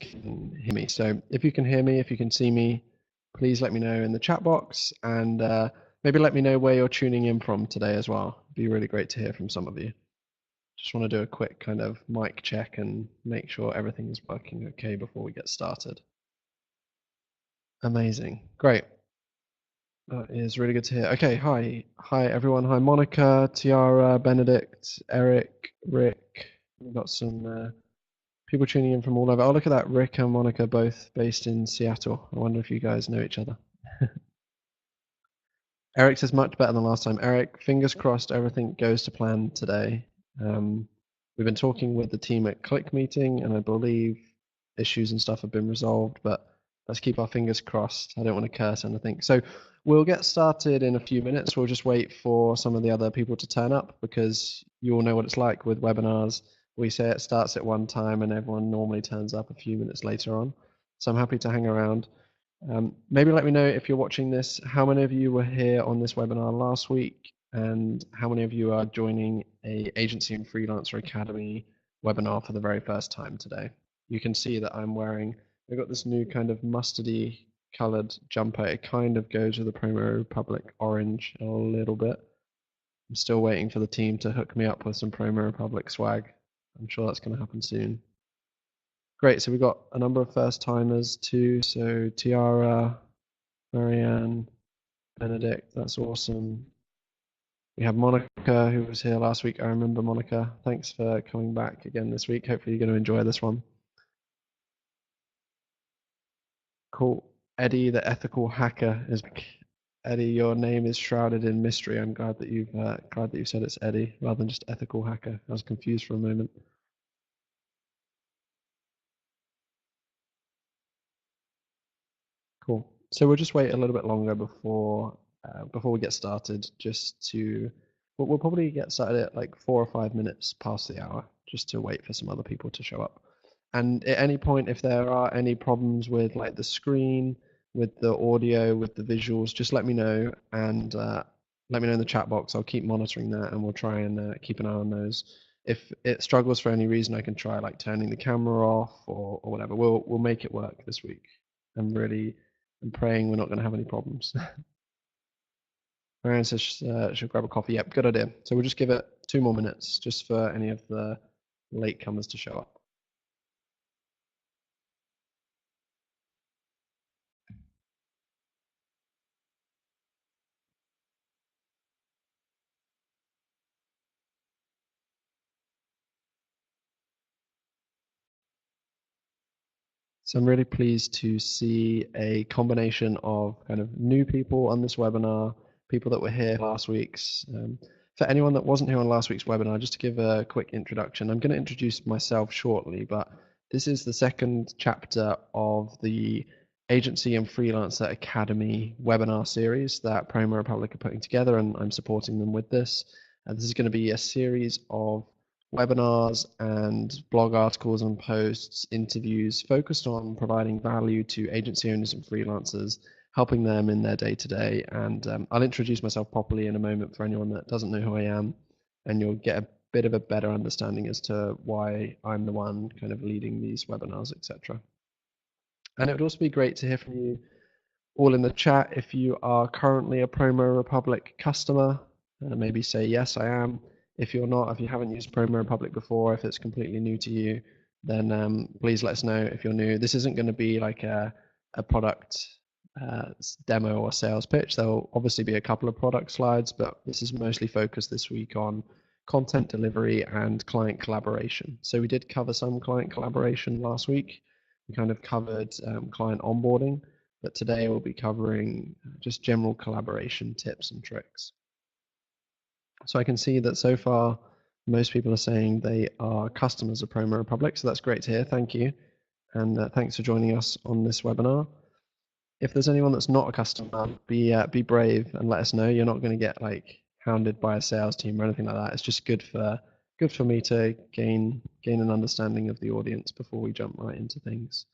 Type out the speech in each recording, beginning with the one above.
can hear me. So if you can hear me, if you can see me, please let me know in the chat box, and maybe let me know where you're tuning in from today as well. It'd be really great to hear from some of you. Just want to do a quick kind of mic check and make sure everything is working okay before we get started. Amazing. Great. That is really good to hear. Okay, hi everyone. Hi Monica, Tiara, Benedict, Eric, Rick. We've got some people tuning in from all over. Oh, look at that. Rick and Monica both based in Seattle. I wonder if you guys know each other. Eric says much better than last time. Eric, fingers crossed everything goes to plan today. We've been talking with the team at Click Meeting, and I believe issues and stuff have been resolved, but let's keep our fingers crossed. I don't want to curse anything. So we'll get started in a few minutes. We'll just wait for some of the other people to turn up, because you all know what it's like with webinars. We say it starts at one time and everyone normally turns up a few minutes later on. So I'm happy to hang around. Maybe let me know if you're watching this, how many of you were here on this webinar last week, and how many of you are joining a Agency and Freelancer Academy webinar for the very first time today. You can see that I've got this new kind of mustardy colored jumper. It kind of goes with the Promo Republic orange a little bit. I'm still waiting for the team to hook me up with some Promo Republic swag. I'm sure that's going to happen soon. Great, so we've got a number of first timers too. So Tiara, Marianne, Benedict, that's awesome. We have Monica, who was here last week. I remember Monica. Thanks for coming back again this week. Hopefully you're going to enjoy this one. Cool. Eddie, the ethical hacker, is back. Eddie, your name is shrouded in mystery. I'm glad that you've said it's Eddie rather than just ethical hacker. I was confused for a moment. Cool. So we'll just wait a little bit longer before we get started. We'll probably get started at like 4 or 5 minutes past the hour, just to wait for some other people to show up. And at any point, if there are any problems with like the screen, with the audio, with the visuals, just let me know, and let me know in the chat box. I'll keep monitoring that, and we'll try and keep an eye on those. If it struggles for any reason, I can try like turning the camera off or whatever. We'll make it work this week. I'm praying we're not going to have any problems. Marianne says she'll grab a coffee. Yep, good idea. So we'll just give it 2 more minutes just for any of the latecomers to show up. So I'm really pleased to see a combination of kind of new people on this webinar, people that were here last week's. For anyone that wasn't here on last week's webinar, just to give a quick introduction, I'm going to introduce myself shortly, but this is the second chapter of the Agency and Freelancer Academy webinar series that Promo Republic are putting together, and I'm supporting them with this. This is going to be a series of webinars and blog articles and posts, interviews focused on providing value to agency owners and freelancers, helping them in their day-to-day. And I'll introduce myself properly in a moment for anyone that doesn't know who I am, and you'll get a bit of a better understanding as to why I'm the one kind of leading these webinars, etc. And it would also be great to hear from you all in the chat if you are currently a Promo Republic customer. Maybe say yes, I am. If you're not, if you haven't used Promo Republic before, if it's completely new to you, then please let us know if you're new. This isn't going to be like a product demo or sales pitch. There'll obviously be a couple of product slides, but this is mostly focused this week on content delivery and client collaboration. So we did cover some client collaboration last week. We kind of covered client onboarding, but today we'll be covering just general collaboration tips and tricks. So I can see that so far most people are saying they are customers of Promo Republic, so that's great to hear. Thank you, and thanks for joining us on this webinar. If there's anyone that's not a customer, be brave and let us know. You're not going to get like hounded by a sales team or anything like that. It's just good for me to gain an understanding of the audience before we jump right into things.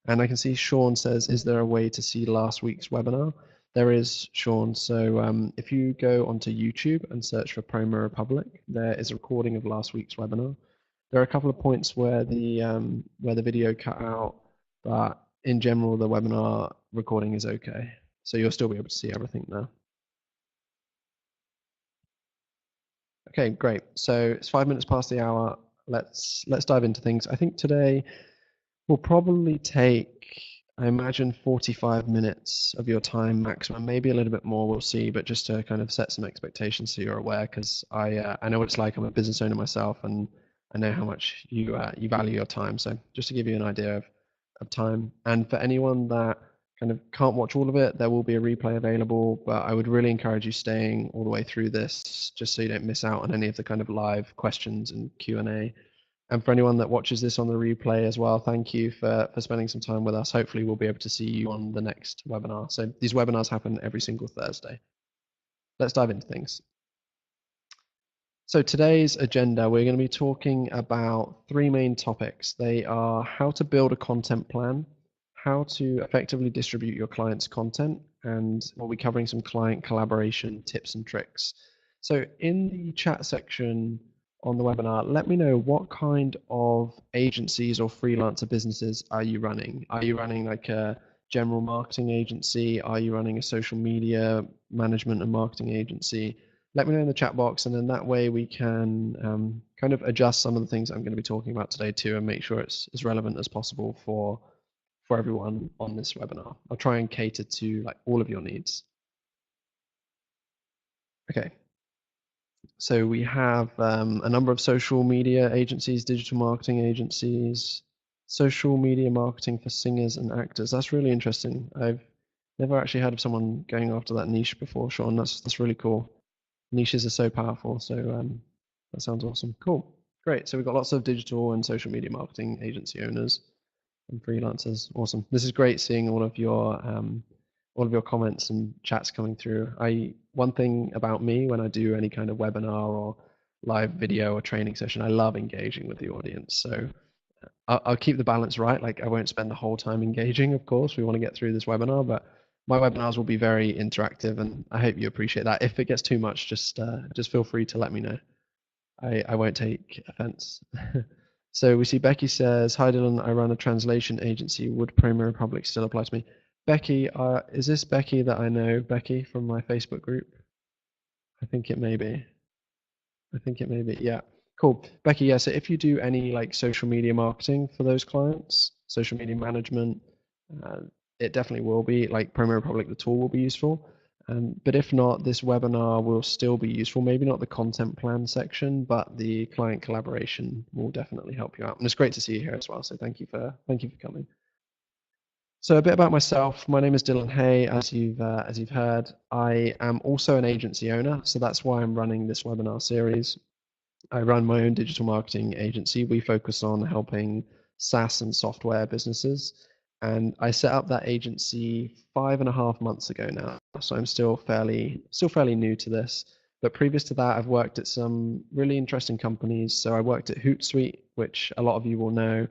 And I can see Sean says, is there a way to see last week's webinar? There is, Sean. So if you go onto YouTube and search for Promo Republic, there is a recording of last week's webinar. There are a couple of points where the video cut out, but in general, the webinar recording is okay. So you'll still be able to see everything now. Okay, great. So it's 5 minutes past the hour. Let's dive into things. I think today will probably take, I imagine, 45 minutes of your time maximum, maybe a little bit more, we'll see, but just to kind of set some expectations so you're aware, because I know what it's like. I'm a business owner myself, and I know how much you value your time. So just to give you an idea of time, and for anyone that kind of can't watch all of it, there will be a replay available, but I would really encourage you staying all the way through this just so you don't miss out on any of the kind of live questions and Q&A. And for anyone that watches this on the replay as well, thank you for spending some time with us. Hopefully we'll be able to see you on the next webinar. So these webinars happen every single Thursday. Let's dive into things. So today's agenda, we're going to be talking about three main topics. They are how to build a content plan, how to effectively distribute your client's content, and we'll be covering some client collaboration tips and tricks. So in the chat section on the webinar, let me know what kind of agencies or freelancer businesses are you running? Are you running like a general marketing agency? Are you running a social media management and marketing agency? Let me know in the chat box, and then that way we can kind of adjust some of the things I'm going to be talking about today too, and make sure it's as relevant as possible for everyone on this webinar. I'll try and cater to like all of your needs. Okay. So we have a number of social media agencies, digital marketing agencies, social media marketing for singers and actors. That's really interesting. I've never actually heard of someone going after that niche before, Sean. That's really cool. Niches are so powerful. So that sounds awesome. Cool. Great. So we've got lots of digital and social media marketing agency owners and freelancers. Awesome. This is great seeing all of your comments and chats coming through. One thing about me when I do any kind of webinar or live video or training session, I love engaging with the audience. So I'll keep the balance right. Like I won't spend the whole time engaging, of course. We want to get through this webinar, but my webinars will be very interactive, and I hope you appreciate that. If it gets too much, just feel free to let me know. I won't take offense. So we see Becky says, "Hi Dylan, I run a translation agency. Would Premier Republic still apply to me?" Becky, is this Becky that I know? Becky from my Facebook group? I think it may be. I think it may be. Yeah. Cool. Becky, yeah, so if you do any like social media marketing for those clients, social media management, uh, it definitely will be like Premier Republic, the tool will be useful. But if not, this webinar will still be useful. Maybe not the content plan section, but the client collaboration will definitely help you out. And it's great to see you here as well. So thank you for coming. So a bit about myself. My name is Dylan Hay. As you've heard, I am also an agency owner. So that's why I'm running this webinar series. I run my own digital marketing agency. We focus on helping SaaS and software businesses. And I set up that agency 5.5 months ago now. So I'm still fairly new to this. But previous to that, I've worked at some really interesting companies. So I worked at Hootsuite, which a lot of you will know.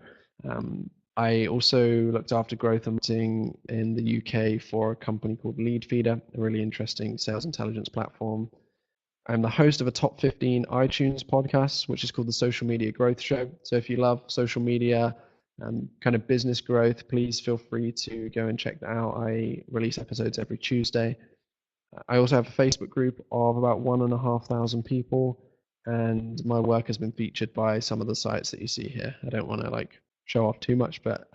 I also looked after growth and marketing in the UK for a company called Leadfeeder, a really interesting sales intelligence platform. I'm the host of a top 15 iTunes podcast, which is called the Social Media Growth Show. So if you love social media and kind of business growth, please feel free to go and check that out. I release episodes every Tuesday. I also have a Facebook group of about 1,500 people, and my work has been featured by some of the sites that you see here. I don't want to like show off too much, but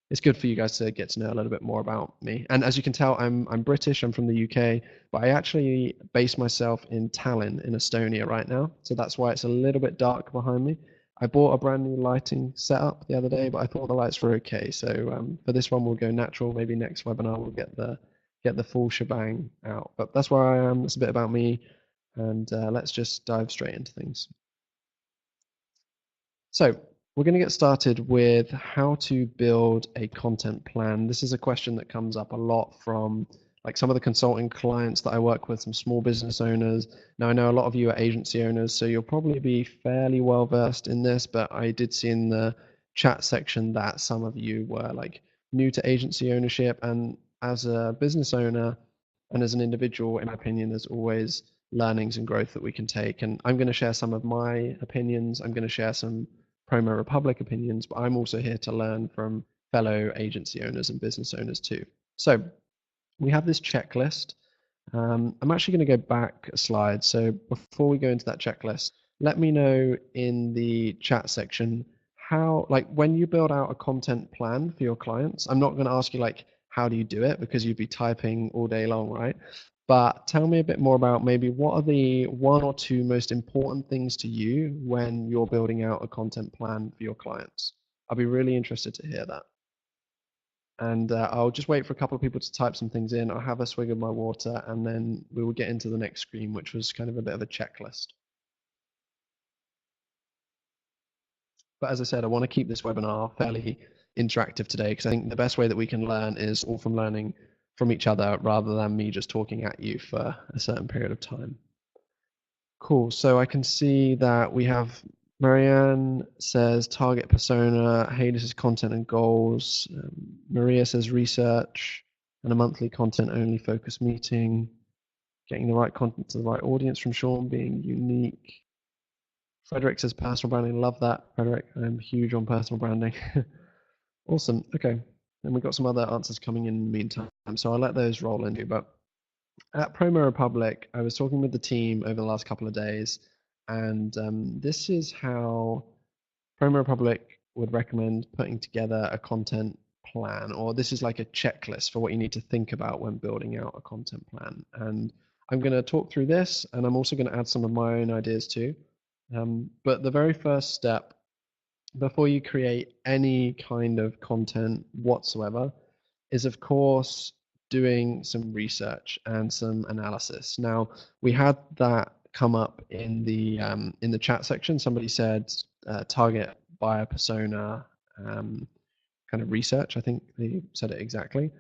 it's good for you guys to get to know a little bit more about me. And as you can tell, I'm British. I'm from the UK, but I actually base myself in Tallinn in Estonia right now. So that's why it's a little bit dark behind me. I bought a brand new lighting setup the other day, but I thought the lights were okay. So for this one, we'll go natural. Maybe next webinar we'll get the full shebang out. But that's where I am. That's a bit about me, and let's just dive straight into things. So we're going to get started with how to build a content plan. This is a question that comes up a lot from like some of the consulting clients that I work with, some small business owners. Now I know a lot of you are agency owners, so you'll probably be fairly well versed in this, but I did see in the chat section that some of you were like new to agency ownership. And as a business owner and as an individual, in my opinion, there's always learnings and growth that we can take. And I'm going to share some of my opinions. I'm going to share some Promo Republic opinions, but I'm also here to learn from fellow agency owners and business owners too. So we have this checklist. I'm actually going to go back a slide. So before we go into that checklist, let me know in the chat section how, like, when you build out a content plan for your clients, I'm not going to ask you like, how do you do it? Because you'd be typing all day long, right? But tell me a bit more about maybe what are the one or two most important things to you when you're building out a content plan for your clients. I'll be really interested to hear that. And I'll just wait for a couple of people to type some things in. I'll have a swig of my water, and then we will get into the next screen, which was kind of a bit of a checklist. But as I said, I want to keep this webinar fairly interactive today because I think the best way that we can learn is all from learning from each other rather than me just talking at you for a certain period of time. Cool. So I can see that we have Marianne says target persona. Hey, this is content and goals. Maria says research and a monthly content only focus meeting. Getting the right content to the right audience from Sean, being unique. Frederick says personal branding. Love that, Frederick. I'm huge on personal branding. Awesome. Okay. And we've got some other answers coming in the meantime. So I'll let those roll into. But at Promo Republic, I was talking with the team over the last couple of days, and this is how Promo Republic would recommend putting together a content plan, or this is like a checklist for what you need to think about when building out a content plan. And I'm going to talk through this, and I'm also going to add some of my own ideas too. But the very first step before you create any kind of content whatsoever is, of course, doing some research and some analysis. Now, we had that come up in the chat section. Somebody said target buyer persona kind of research. I think they said it exactly.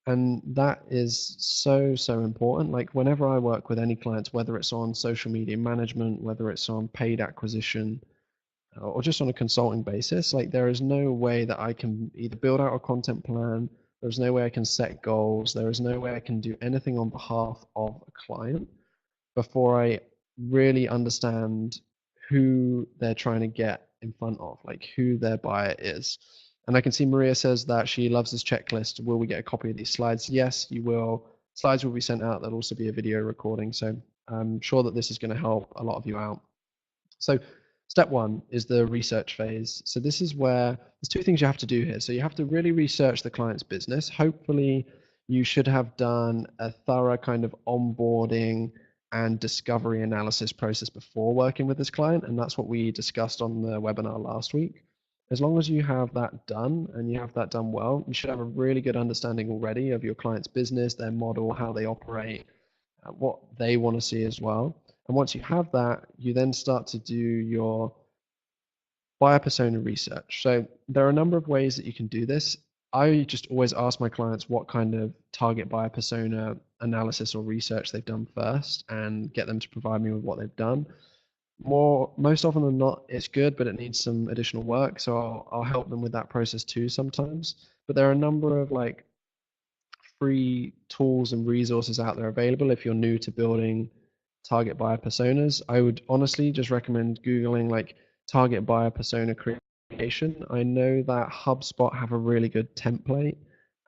And that is so important. Like whenever I work with any clients, whether it's on social media management, whether it's on paid acquisition, or just on a consulting basis, like there is no way that I can either build out a content plan, there's no way I can set goals, there is no way I can do anything on behalf of a client before I really understand who they're trying to get in front of, like who their buyer is. And I can see Maria says that she loves this checklist. Will we get a copy of these slides? Yes, you will. Slides will be sent out. There'll also be a video recording. So I'm sure that this is going to help a lot of you out. So step one is the research phase. So this is where there's two things you have to do here. So you have to really research the client's business. Hopefully you should have done a thorough kind of onboarding and discovery analysis process before working with this client. And that's what we discussed on the webinar last week. As long as you have that done and you have that done well, you should have a really good understanding already of your client's business, their model, how they operate, what they want to see as well. And once you have that, you then start to do your buyer persona research. So there are a number of ways that you can do this. I just always ask my clients what kind of target buyer persona analysis or research they've done first and get them to provide me with what they've done. Most often than not, it's good, but it needs some additional work. So I'll help them with that process too sometimes. But there are a number of like free tools and resources out there available if you're new to building target buyer personas. I would honestly just recommend Googling like target buyer persona creation. I know that HubSpot have a really good template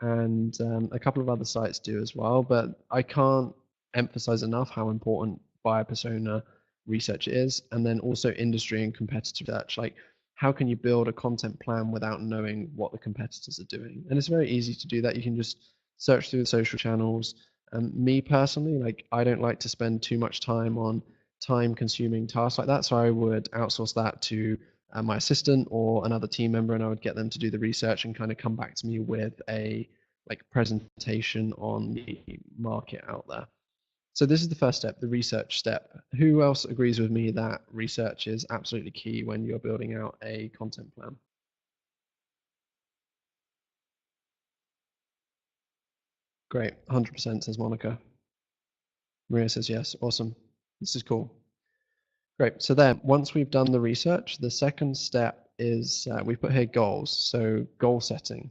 and a couple of other sites do as well, but I can't emphasize enough how important buyer persona research is. And then also industry and competitor research. Like how can you build a content plan without knowing what the competitors are doing? And it's very easy to do that. You can just search through the social channels. Me personally, like I don't like to spend too much time on time-consuming tasks like that, so I would outsource that to my assistant or another team member, and I would get them to do the research and kind of come back to me with a like presentation on the market out there. So this is the first step, the research step. Who else agrees with me that research is absolutely key when you're building out a content plan? Great, 100% says Monica. Maria says yes, awesome. This is cool. Great, so then once we've done the research, the second step is we've put here goals, so goal setting.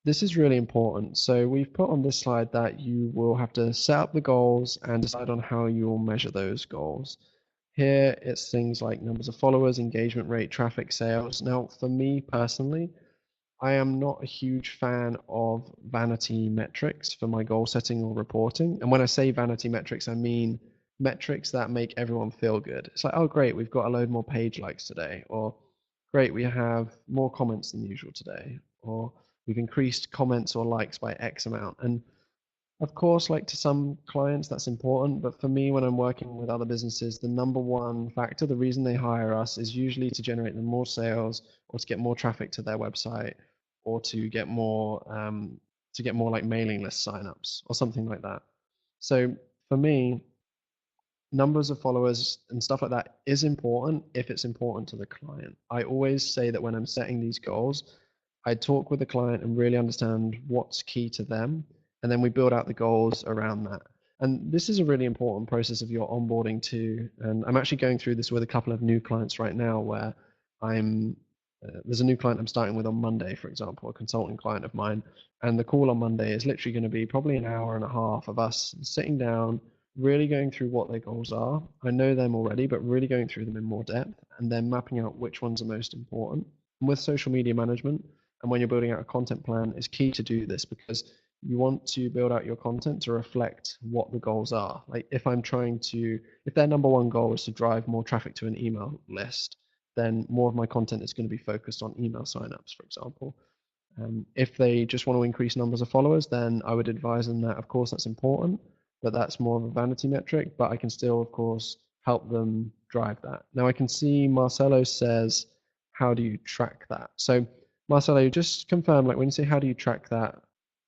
This is really important. So we've put on this slide that you will have to set up the goals and decide on how you will measure those goals. Here, it's things like numbers of followers, engagement rate, traffic, sales. Now, for me personally, I am not a huge fan of vanity metrics for my goal setting or reporting. And when I say vanity metrics, I mean metrics that make everyone feel good. It's like, oh, great, we've got a load more page likes today, or great, we have more comments than usual today, or we've increased comments or likes by X amount. And of course, like to some clients, that's important. But for me, when I'm working with other businesses, the number one factor, the reason they hire us is usually to generate them more sales or to get more traffic to their website or to get more like mailing list signups or something like that. So for me, numbers of followers and stuff like that is important if it's important to the client. I always say that when I'm setting these goals, I talk with the client and really understand what's key to them, and then we build out the goals around that. And this is a really important process of your onboarding too. And I'm actually going through this with a couple of new clients right now where I'm there's a new client I'm starting with on Monday, for example, a consulting client of mine. And the call on Monday is literally going to be probably an hour and a half of us sitting down, really going through what their goals are. I know them already, but really going through them in more depth and then mapping out which ones are most important. And with social media management, and when you're building out a content plan, it's key to do this because you want to build out your content to reflect what the goals are. Like if their number one goal is to drive more traffic to an email list, then more of my content is going to be focused on email signups, for example. If they just want to increase numbers of followers, then I would advise them that, of course, that's important, but that's more of a vanity metric, but I can still, of course, help them drive that. Now, I can see Marcelo says, how do you track that? So, Marcelo, just confirm, like when you say how do you track that,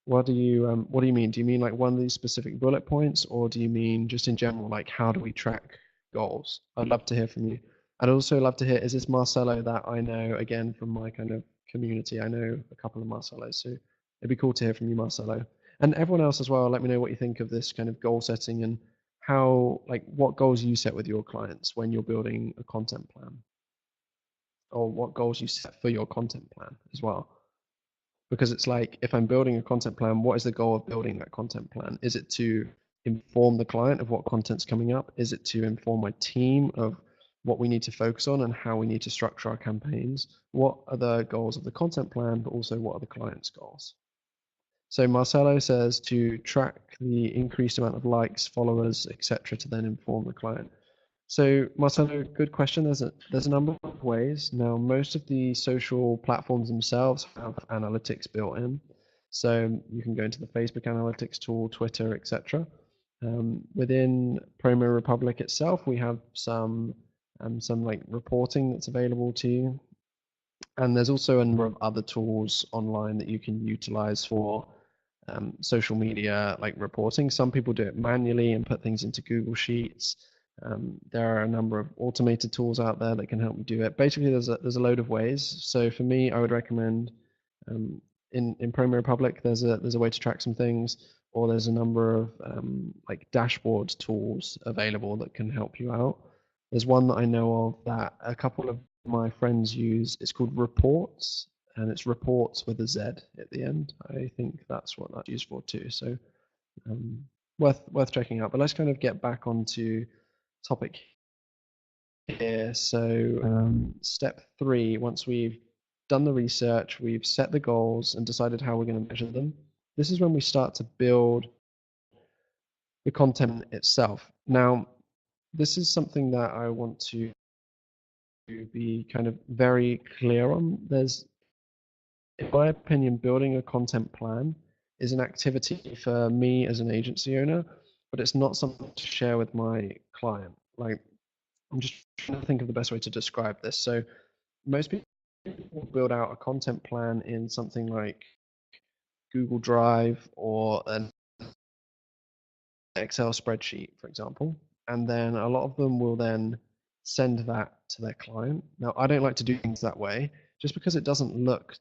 what do you mean? Do you mean like one of these specific bullet points, or do you mean just in general, like how do we track goals? I'd love to hear from you. I'd also love to hear, is this Marcelo that I know again from my kind of community? I know a couple of Marcelos, so it'd be cool to hear from you, Marcelo. And everyone else as well, let me know what you think of this kind of goal setting and how, like, what goals you set with your clients when you're building a content plan, or what goals you set for your content plan as well. Because it's like, if I'm building a content plan, what is the goal of building that content plan? Is it to inform the client of what content's coming up? Is it to inform my team of what we need to focus on and how we need to structure our campaigns? What are the goals of the content plan, but also what are the client's goals? So Marcelo says to track the increased amount of likes, followers, etc., to then inform the client. So Marcelo, good question. There's a number of ways. Now, most of the social platforms themselves have analytics built in. So you can go into the Facebook analytics tool, Twitter, etc. Within Promo Republic itself, we have some like reporting that's available to you. And there's also a number of other tools online that you can utilize for social media like reporting. Some people do it manually and put things into Google Sheets. There are a number of automated tools out there that can help you do it. Basically, there's a load of ways. So for me, I would recommend in Promo Republic, there's a way to track some things, or there's a number of like dashboard tools available that can help you out. There's one that I know of that a couple of my friends use. It's called Reports, and it's Reports with a Z at the end. I think that's what that's used for too. So worth checking out. But let's kind of get back onto topic here. So step 3, once we've done the research, we've set the goals and decided how we're going to measure them. This is when we start to build the content itself. Now, this is something that I want to be kind of very clear on. There's, in my opinion, building a content plan is an activity for me as an agency owner, but it's not something to share with my client. Like, I'm just trying to think of the best way to describe this. So most people build out a content plan in something like Google Drive or an Excel spreadsheet, for example, and then a lot of them will then send that to their client. Now, I don't like to do things that way just because it doesn't look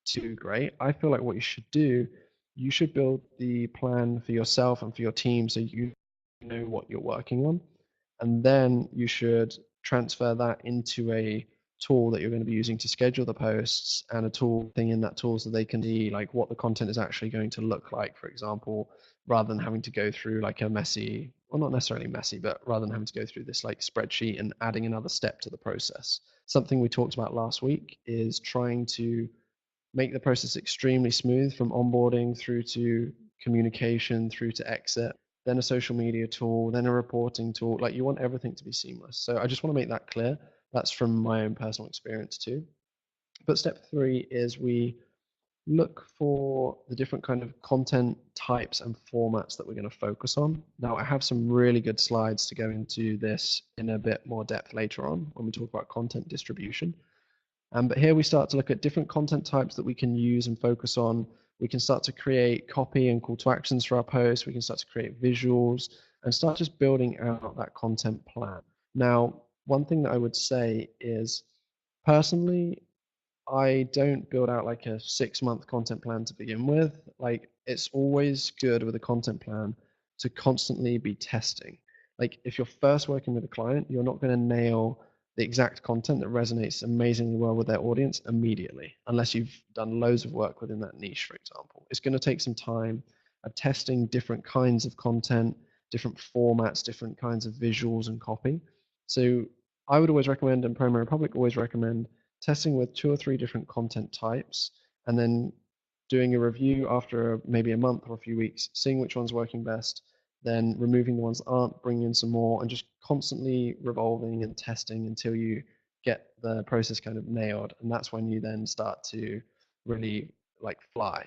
too great. I feel like what you should do, you should build the plan for yourself and for your team so you know what you're working on. And then you should transfer that into a tool that you're going to be using to schedule the posts, and a tool thing in that tool so they can see like what the content is actually going to look like, for example, rather than having to go through like a messy well, not necessarily messy, but rather than having to go through this like spreadsheet and adding another step to the process. Something we talked about last week is trying to make the process extremely smooth from onboarding through to communication, through to exit, then a social media tool, then a reporting tool. Like you want everything to be seamless. So I just want to make that clear. That's from my own personal experience too. But step 3 is we look for the different kind of content types and formats that we're going to focus on. Now, I have some really good slides to go into this in a bit more depth later on when we talk about content distribution. But here we start to look at different content types that we can use and focus on. We can start to create copy and call to actions for our posts. We can start to create visuals and start just building out that content plan. Now, one thing that I would say is personally, I don't build out like a 6-month content plan to begin with. Like it's always good with a content plan to constantly be testing. Like if you're first working with a client, you're not going to nail the exact content that resonates amazingly well with their audience immediately, unless you've done loads of work within that niche, for example. It's going to take some time of testing different kinds of content, different formats, different kinds of visuals and copy. So I would always recommend, and Promo Republic always recommend, testing with 2 or 3 different content types and then doing a review after maybe a month or a few weeks, seeing which one's working best, then removing the ones that aren't, bringing in some more, and just constantly revolving and testing until you get the process kind of nailed. And that's when you then start to really like fly.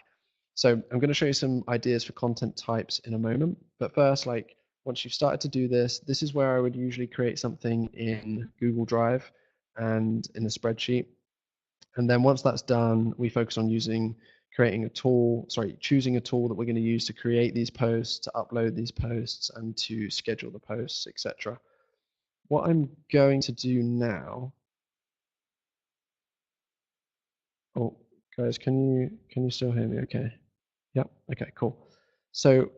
So I'm going to show you some ideas for content types in a moment. But first, like once you've started to do this, this is where I would usually create something in Google Drive and in a spreadsheet. And then once that's done, we focus on choosing a tool that we're going to use to create these posts, to upload these posts, and to schedule the posts, etc. What I'm going to do now, oh guys, can you still hear me okay? Yep, okay, cool. So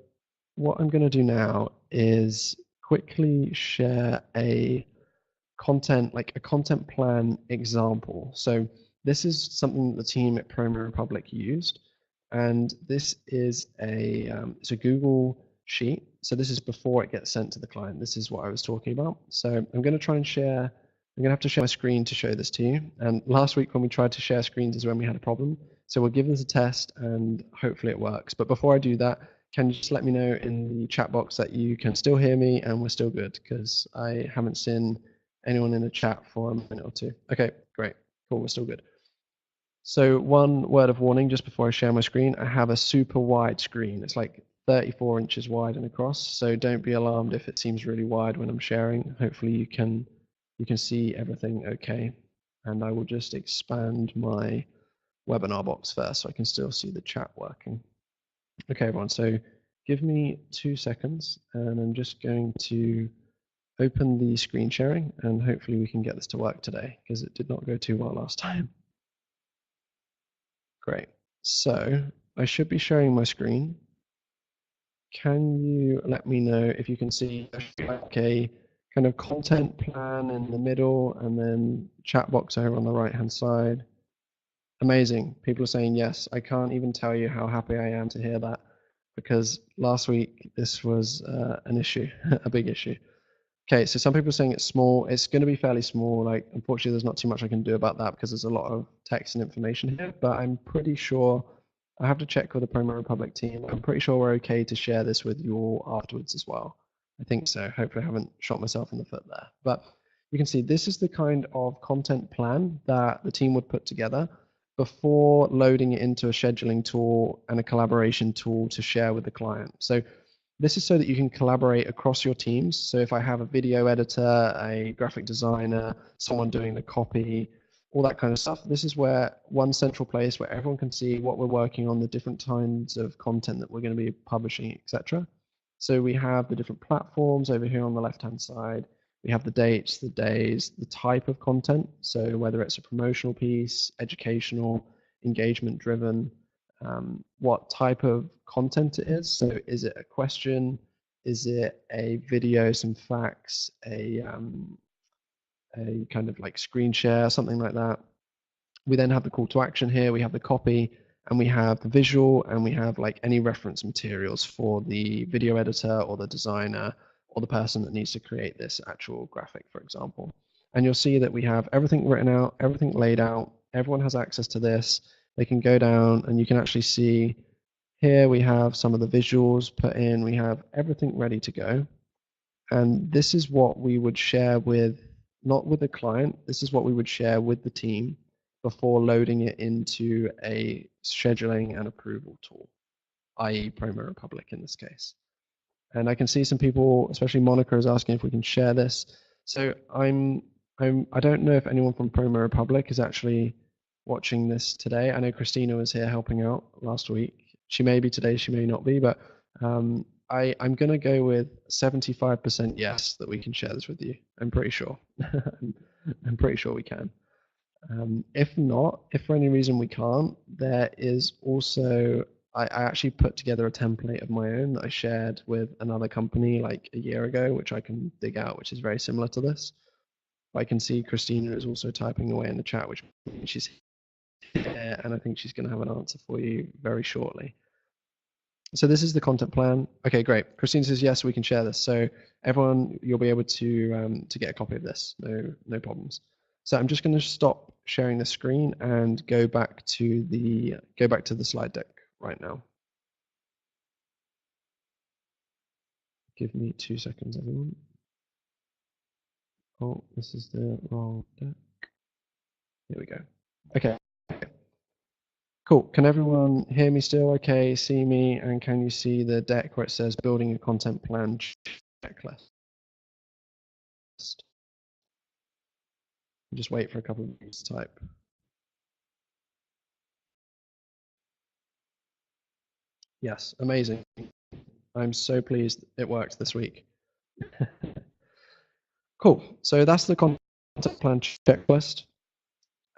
what I'm going to do now is quickly share a content plan example. So this is something that the team at Promo Republic used, and this is it's a Google sheet. So this is before it gets sent to the client. This is what I was talking about. So I'm going to try and share. I'm going to have to share my screen to show this to you. And last week when we tried to share screens is when we had a problem. So we'll give this a test and hopefully it works. But before I do that, can you just let me know in the chat box that you can still hear me and we're still good? Because I haven't seen anyone in the chat for a minute or two. Okay, great. Cool, we're still good. So one word of warning just before I share my screen, I have a super wide screen. It's like 34 inches wide and across. So don't be alarmed if it seems really wide when I'm sharing. Hopefully you can see everything okay. And I will just expand my webinar box first so I can still see the chat working. Okay, everyone, so give me 2 seconds and I'm just going to open the screen sharing and hopefully we can get this to work today because it did not go too well last time. Great. So I should be sharing my screen. Can you let me know if you can see like a kind of content plan in the middle and then chat box over on the right hand side? Amazing. People are saying yes. I can't even tell you how happy I am to hear that because last week this was an issue, a big issue. Okay, so some people are saying it's small. It's going to be fairly small. Like, unfortunately, there's not too much I can do about that because there's a lot of text and information here. But I'm pretty sure I have to check with the Promo Republic team. I'm pretty sure we're okay to share this with you all afterwards as well. I think so. Hopefully, I haven't shot myself in the foot there. But you can see this is the kind of content plan that the team would put together before loading it into a scheduling tool and a collaboration tool to share with the client. So this is so that you can collaborate across your teams. So if I have a video editor, a graphic designer, someone doing the copy, all that kind of stuff, this is where one central place where everyone can see what we're working on, the different kinds of content that we're going to be publishing, etc. So we have the different platforms over here on the left-hand side. We have the dates, the days, the type of content. So whether it's a promotional piece, educational, engagement-driven, what type of content it is. So is it a question? Is it a video, some facts, a kind of like screen share, something like that? We then have the call to action here. We have the copy and we have the visual and we have like any reference materials for the video editor or the designer or the person that needs to create this actual graphic, for example. And you'll see that we have everything written out, everything laid out. Everyone has access to this. They can go down and you can actually see here we have some of the visuals put in. We have everything ready to go. And this is what we would share with, not with the client, this is what we would share with the team before loading it into a scheduling and approval tool, i.e. Promo Republic in this case. And I can see some people, especially Monica, is asking if we can share this. So I don't know if anyone from Promo Republic is actually watching this today. I know Christina was here helping out last week. She may be today, she may not be, but I'm going to go with 75% yes that we can share this with you. I'm pretty sure. I'm pretty sure we can. If not, if for any reason we can't, there is also, I actually put together a template of my own that I shared with another company like a year ago, which I can dig out, which is very similar to this. I can see Christina is also typing away in the chat, which means she's here, and I think she's going to have an answer for you very shortly. So this is the content plan. Okay, great. Christine says yes, we can share this. So everyone, you'll be able to get a copy of this. No problems. So I'm just going to stop sharing the screen and go back to the slide deck right now. Give me 2 seconds, everyone. Oh, this is the wrong deck. Here we go. Okay. Cool. Can everyone hear me still okay, see me, and can you see the deck where it says building a content plan checklist? Just wait for a couple of minutes to type. Yes, amazing. I'm so pleased it worked this week. Cool. So that's the content plan checklist.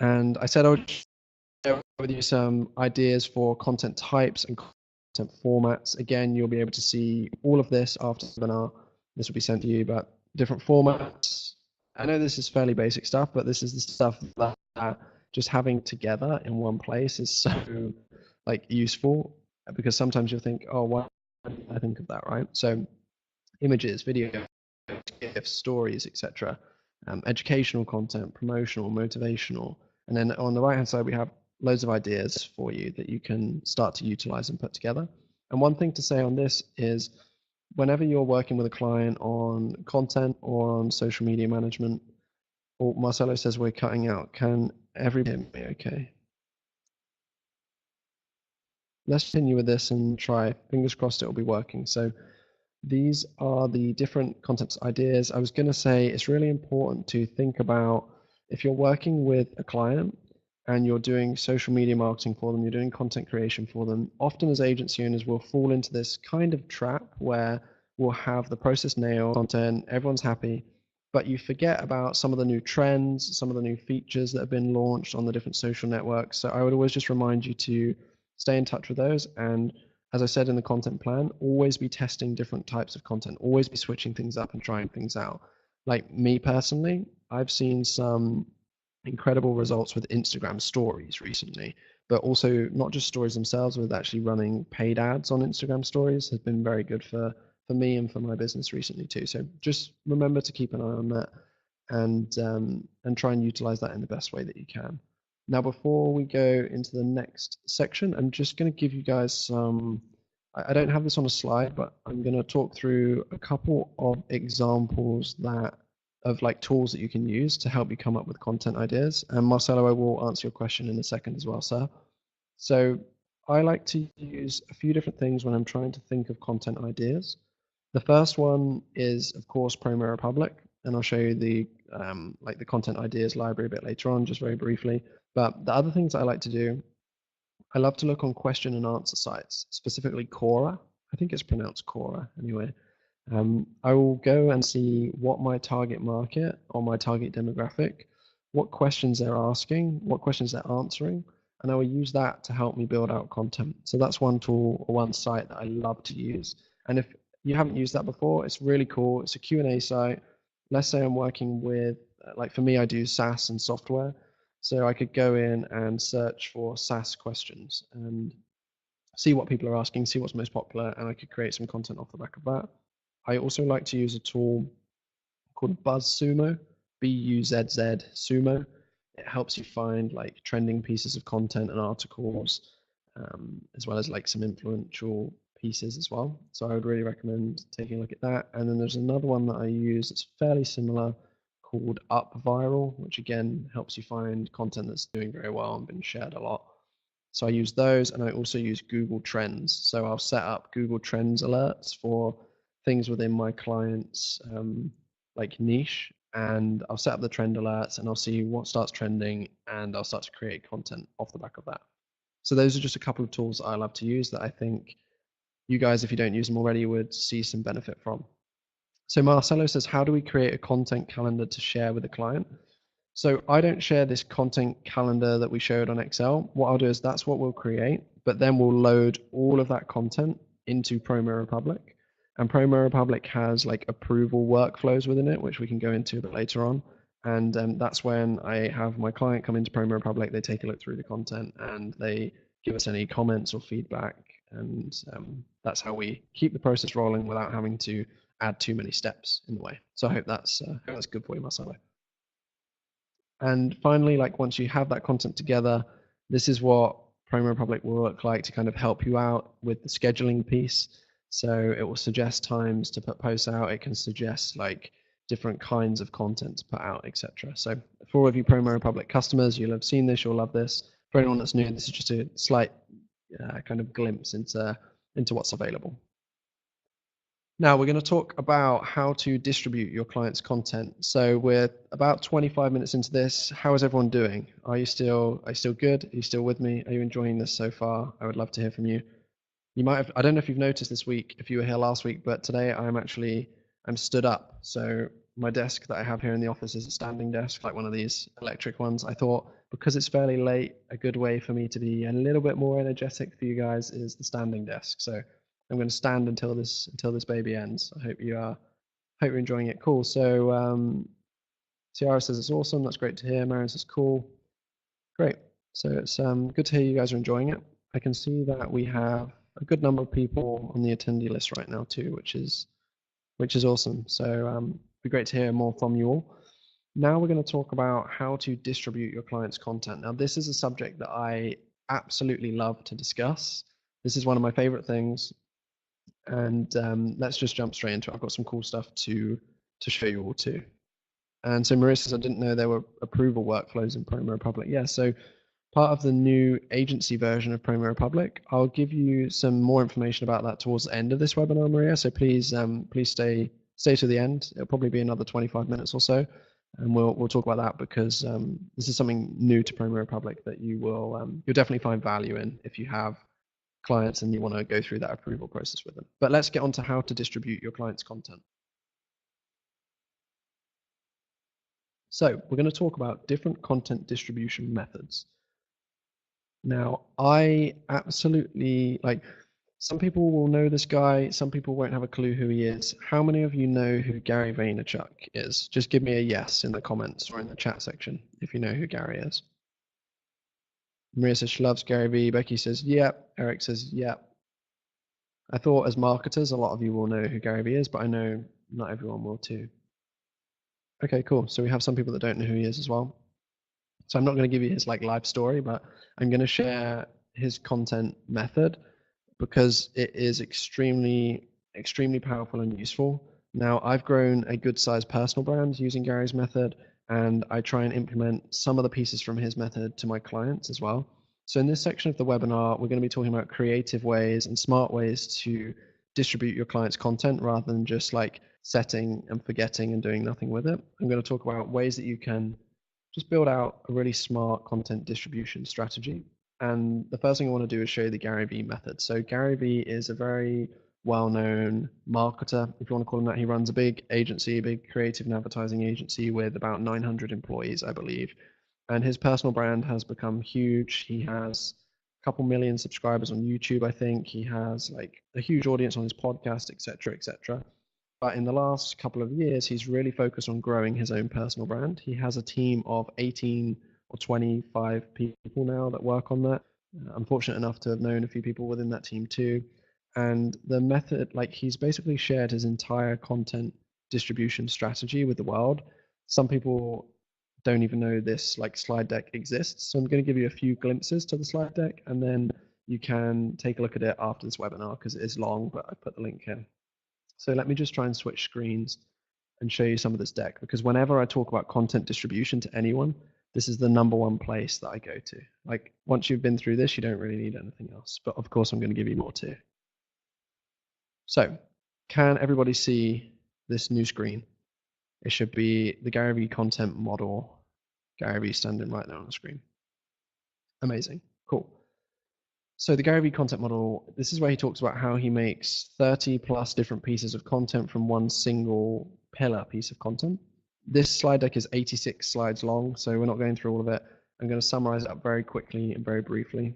And I said I would share with you some ideas for content types and content formats. Again, you'll be able to see all of this after the webinar. This will be sent to you, but different formats. I know this is fairly basic stuff, but this is the stuff that just having together in one place is so like useful, because sometimes you'll think, oh, why didn't I think of that, right? So images, video, GIFs, stories, etc. Educational content, promotional, motivational. And then on the right-hand side, we have loads of ideas for you that you can start to utilize and put together. And one thing to say on this is whenever you're working with a client on content or on social media management, or Marcelo says we're cutting out. Can everybody hear me okay? Let's continue with this and try. Fingers crossed it will be working. So these are the different concepts, ideas. I was going to say it's really important to think about if you're working with a client and you're doing social media marketing for them, you're doing content creation for them, often as agency owners, we'll fall into this kind of trap where we'll have the process nailed, content, everyone's happy, but you forget about some of the new trends, some of the new features that have been launched on the different social networks. So I would always just remind you to stay in touch with those. And as I said in the content plan, always be testing different types of content, always be switching things up and trying things out. Like me personally, I've seen some incredible results with Instagram stories recently, but also not just stories themselves, with actually running paid ads on Instagram stories has been very good for me and for my business recently too. So just remember to keep an eye on that and try and utilize that in the best way that you can. Now, before we go into the next section, I'm just going to give you guys some, I don't have this on a slide, but I'm going to talk through a couple of examples of like tools that you can use to help you come up with content ideas. And Marcelo, I will answer your question in a second as well, sir. So I like to use a few different things when I'm trying to think of content ideas. The first one is, of course, Promo Republic, and I'll show you the like the content ideas library a bit later on, just very briefly. But the other things I like to do, I love to look on question and answer sites, specifically Quora. I think it's pronounced Quora anyway. I will go and see what my target market or my target demographic, what questions they're asking, what questions they're answering, and I will use that to help me build out content. So that's one tool or one site that I love to use. And if you haven't used that before, it's really cool. It's a Q&A site. Let's say I'm working with, like for me, I do SaaS and software. So I could go in and search for SaaS questions and see what people are asking, see what's most popular, and I could create some content off the back of that. I also like to use a tool called BuzzSumo, BUZZ Sumo. It helps you find like trending pieces of content and articles, as well as like some influential pieces as well. So I would really recommend taking a look at that. And then there's another one that I use that's fairly similar called UpViral, which again helps you find content that's doing very well and been shared a lot. So I use those, and I also use Google Trends. So I'll set up Google Trends alerts for things within my client's like niche, and I'll set up the trend alerts, and I'll see what starts trending, and I'll start to create content off the back of that. So those are just a couple of tools that I love to use that I think you guys, if you don't use them already, would see some benefit from. So Marcelo says, how do we create a content calendar to share with a client? So I don't share this content calendar that we showed on Excel. What I'll do is that's what we'll create, but then we'll load all of that content into Promo Republic. And Promo Republic has like approval workflows within it, which we can go into a bit later on. And that's when I have my client come into Promo Republic, they take a look through the content and they give us any comments or feedback. And that's how we keep the process rolling without having to add too many steps in the way. So I hope that's good for you, Marcelo. And finally, like once you have that content together, this is what Promo Republic will look like to kind of help you out with the scheduling piece. So it will suggest times to put posts out. It can suggest like different kinds of content to put out, etc. So for all of you Promo Republic customers, you'll have seen this, you'll love this. For anyone that's new, this is just a slight kind of glimpse into what's available. Now we're going to talk about how to distribute your client's content. So we're about 25 minutes into this. How is everyone doing? Are you still good? Are you still with me? Are you enjoying this so far? I would love to hear from you. You might have, I don't know if you've noticed this week, if you were here last week, but today I'm stood up. So my desk that I have here in the office is a standing desk, like one of these electric ones. I thought because it's fairly late, a good way for me to be a little bit more energetic for you guys is the standing desk. So I'm going to stand until this baby ends. I hope you're enjoying it. Cool. So Tiara says it's awesome. That's great to hear. Marion says cool. Great. So it's good to hear you guys are enjoying it. I can see that we have a good number of people on the attendee list right now too, which is awesome. So it'd be great to hear more from you all. Now we're going to talk about how to distribute your client's content. Now this is a subject that I absolutely love to discuss. This is one of my favorite things. And let's just jump straight into it. I've got some cool stuff to show you all too. And so Marissa says, I didn't know there were approval workflows in Promo Republic. Yeah, so part of the new agency version of Promo Republic. I'll give you some more information about that towards the end of this webinar, Maria. So please stay to the end. It'll probably be another 25 minutes or so, and we'll talk about that because this is something new to Promo Republic that you'll definitely find value in if you have clients and you want to go through that approval process with them. But let's get on to how to distribute your client's content. So we're going to talk about different content distribution methods. Now, I absolutely some people will know this guy, some people won't have a clue who he is. How many of you know who Gary Vaynerchuk is? Just give me a yes in the comments or in the chat section if you know who Gary is. Maria says she loves Gary Vee. Becky says, yep. Eric says, yep. I thought as marketers, a lot of you will know who Gary Vee is, but I know not everyone will too. Okay, cool. So we have some people that don't know who he is as well. So I'm not going to give you his life story, but I'm going to share his content method because it is extremely, extremely powerful and useful. Now, I've grown a good sized personal brand using Gary's method, and I try and implement some of the pieces from his method to my clients as well. So in this section of the webinar, we're going to be talking about creative ways and smart ways to distribute your client's content rather than just setting and forgetting and doing nothing with it. I'm going to talk about ways that you can just build out a really smart content distribution strategy. And the first thing I want to do is show you the Gary Vee method. So Gary Vee is a very well-known marketer, if you want to call him that. He runs a big agency, a big creative and advertising agency with about 900 employees, I believe. And his personal brand has become huge. He has a couple million subscribers on YouTube, I think. He has a huge audience on his podcast, etc., etc. But in the last couple of years, he's really focused on growing his own personal brand. He has a team of 18 or 25 people now that work on that. I'm fortunate enough to have known a few people within that team too. And the method, like he's basically shared his entire content distribution strategy with the world. Some people don't even know this like slide deck exists. So I'm going to give you a few glimpses to the slide deck, and then you can take a look at it after this webinar because it is long, but I put the link here. So let me just try and switch screens and show you some of this deck, because whenever I talk about content distribution to anyone, this is the #1 place that I go to. Like once you've been through this, you don't really need anything else. But of course, I'm going to give you more too. So can everybody see this new screen? It should be the Gary Vee content model. Gary Vee standing right there on the screen. Amazing. Cool. So the Gary Vee content model, this is where he talks about how he makes 30 plus different pieces of content from one single pillar piece of content. This slide deck is 86 slides long, so we're not going through all of it. I'm going to summarize it up very quickly and very briefly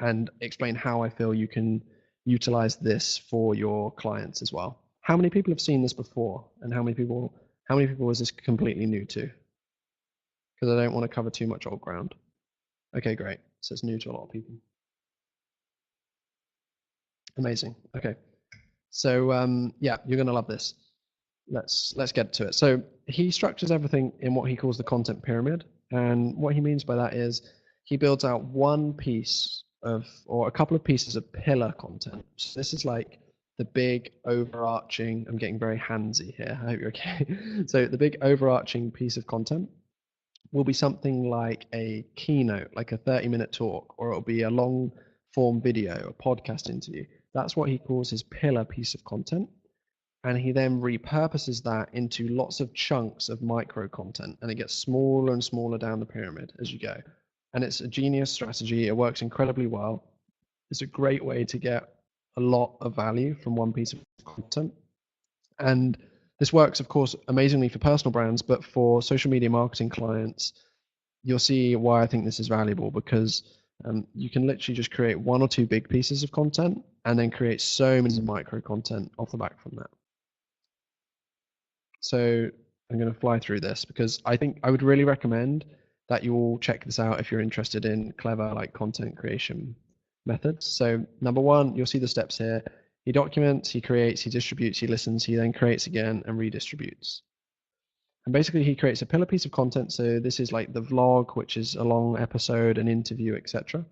and explain how I feel you can utilize this for your clients as well. How many people have seen this before, and how many people is this completely new to? Because I don't want to cover too much old ground. Okay, great. So it's new to a lot of people. Amazing. Okay. So yeah, you're going to love this. Let's get to it. So he structures everything in what he calls the content pyramid, and what he means by that is he builds out one piece of, or a couple of pieces of pillar content. So this is like the big overarching, I'm getting very handsy here, I hope you're okay. So the big overarching piece of content will be something like a keynote, like a 30-minute talk, or it'll be a long form video, a podcast interview. That's what he calls his pillar piece of content. And he then repurposes that into lots of chunks of micro content, and it gets smaller and smaller down the pyramid as you go. And it's a genius strategy. It works incredibly well. It's a great way to get a lot of value from one piece of content. And this works, of course, amazingly for personal brands, but for social media marketing clients, you'll see why I think this is valuable, because you can literally just create one or two big pieces of content and then create so many micro content off the back from that. So I'm going to fly through this because I think I would really recommend that you all check this out if you're interested in clever like content creation methods. So #1, you'll see the steps here. He documents, he creates, he distributes, he listens, he then creates again and redistributes. And basically he creates a pillar piece of content. So this is like the vlog, which is a long episode, an interview, etc.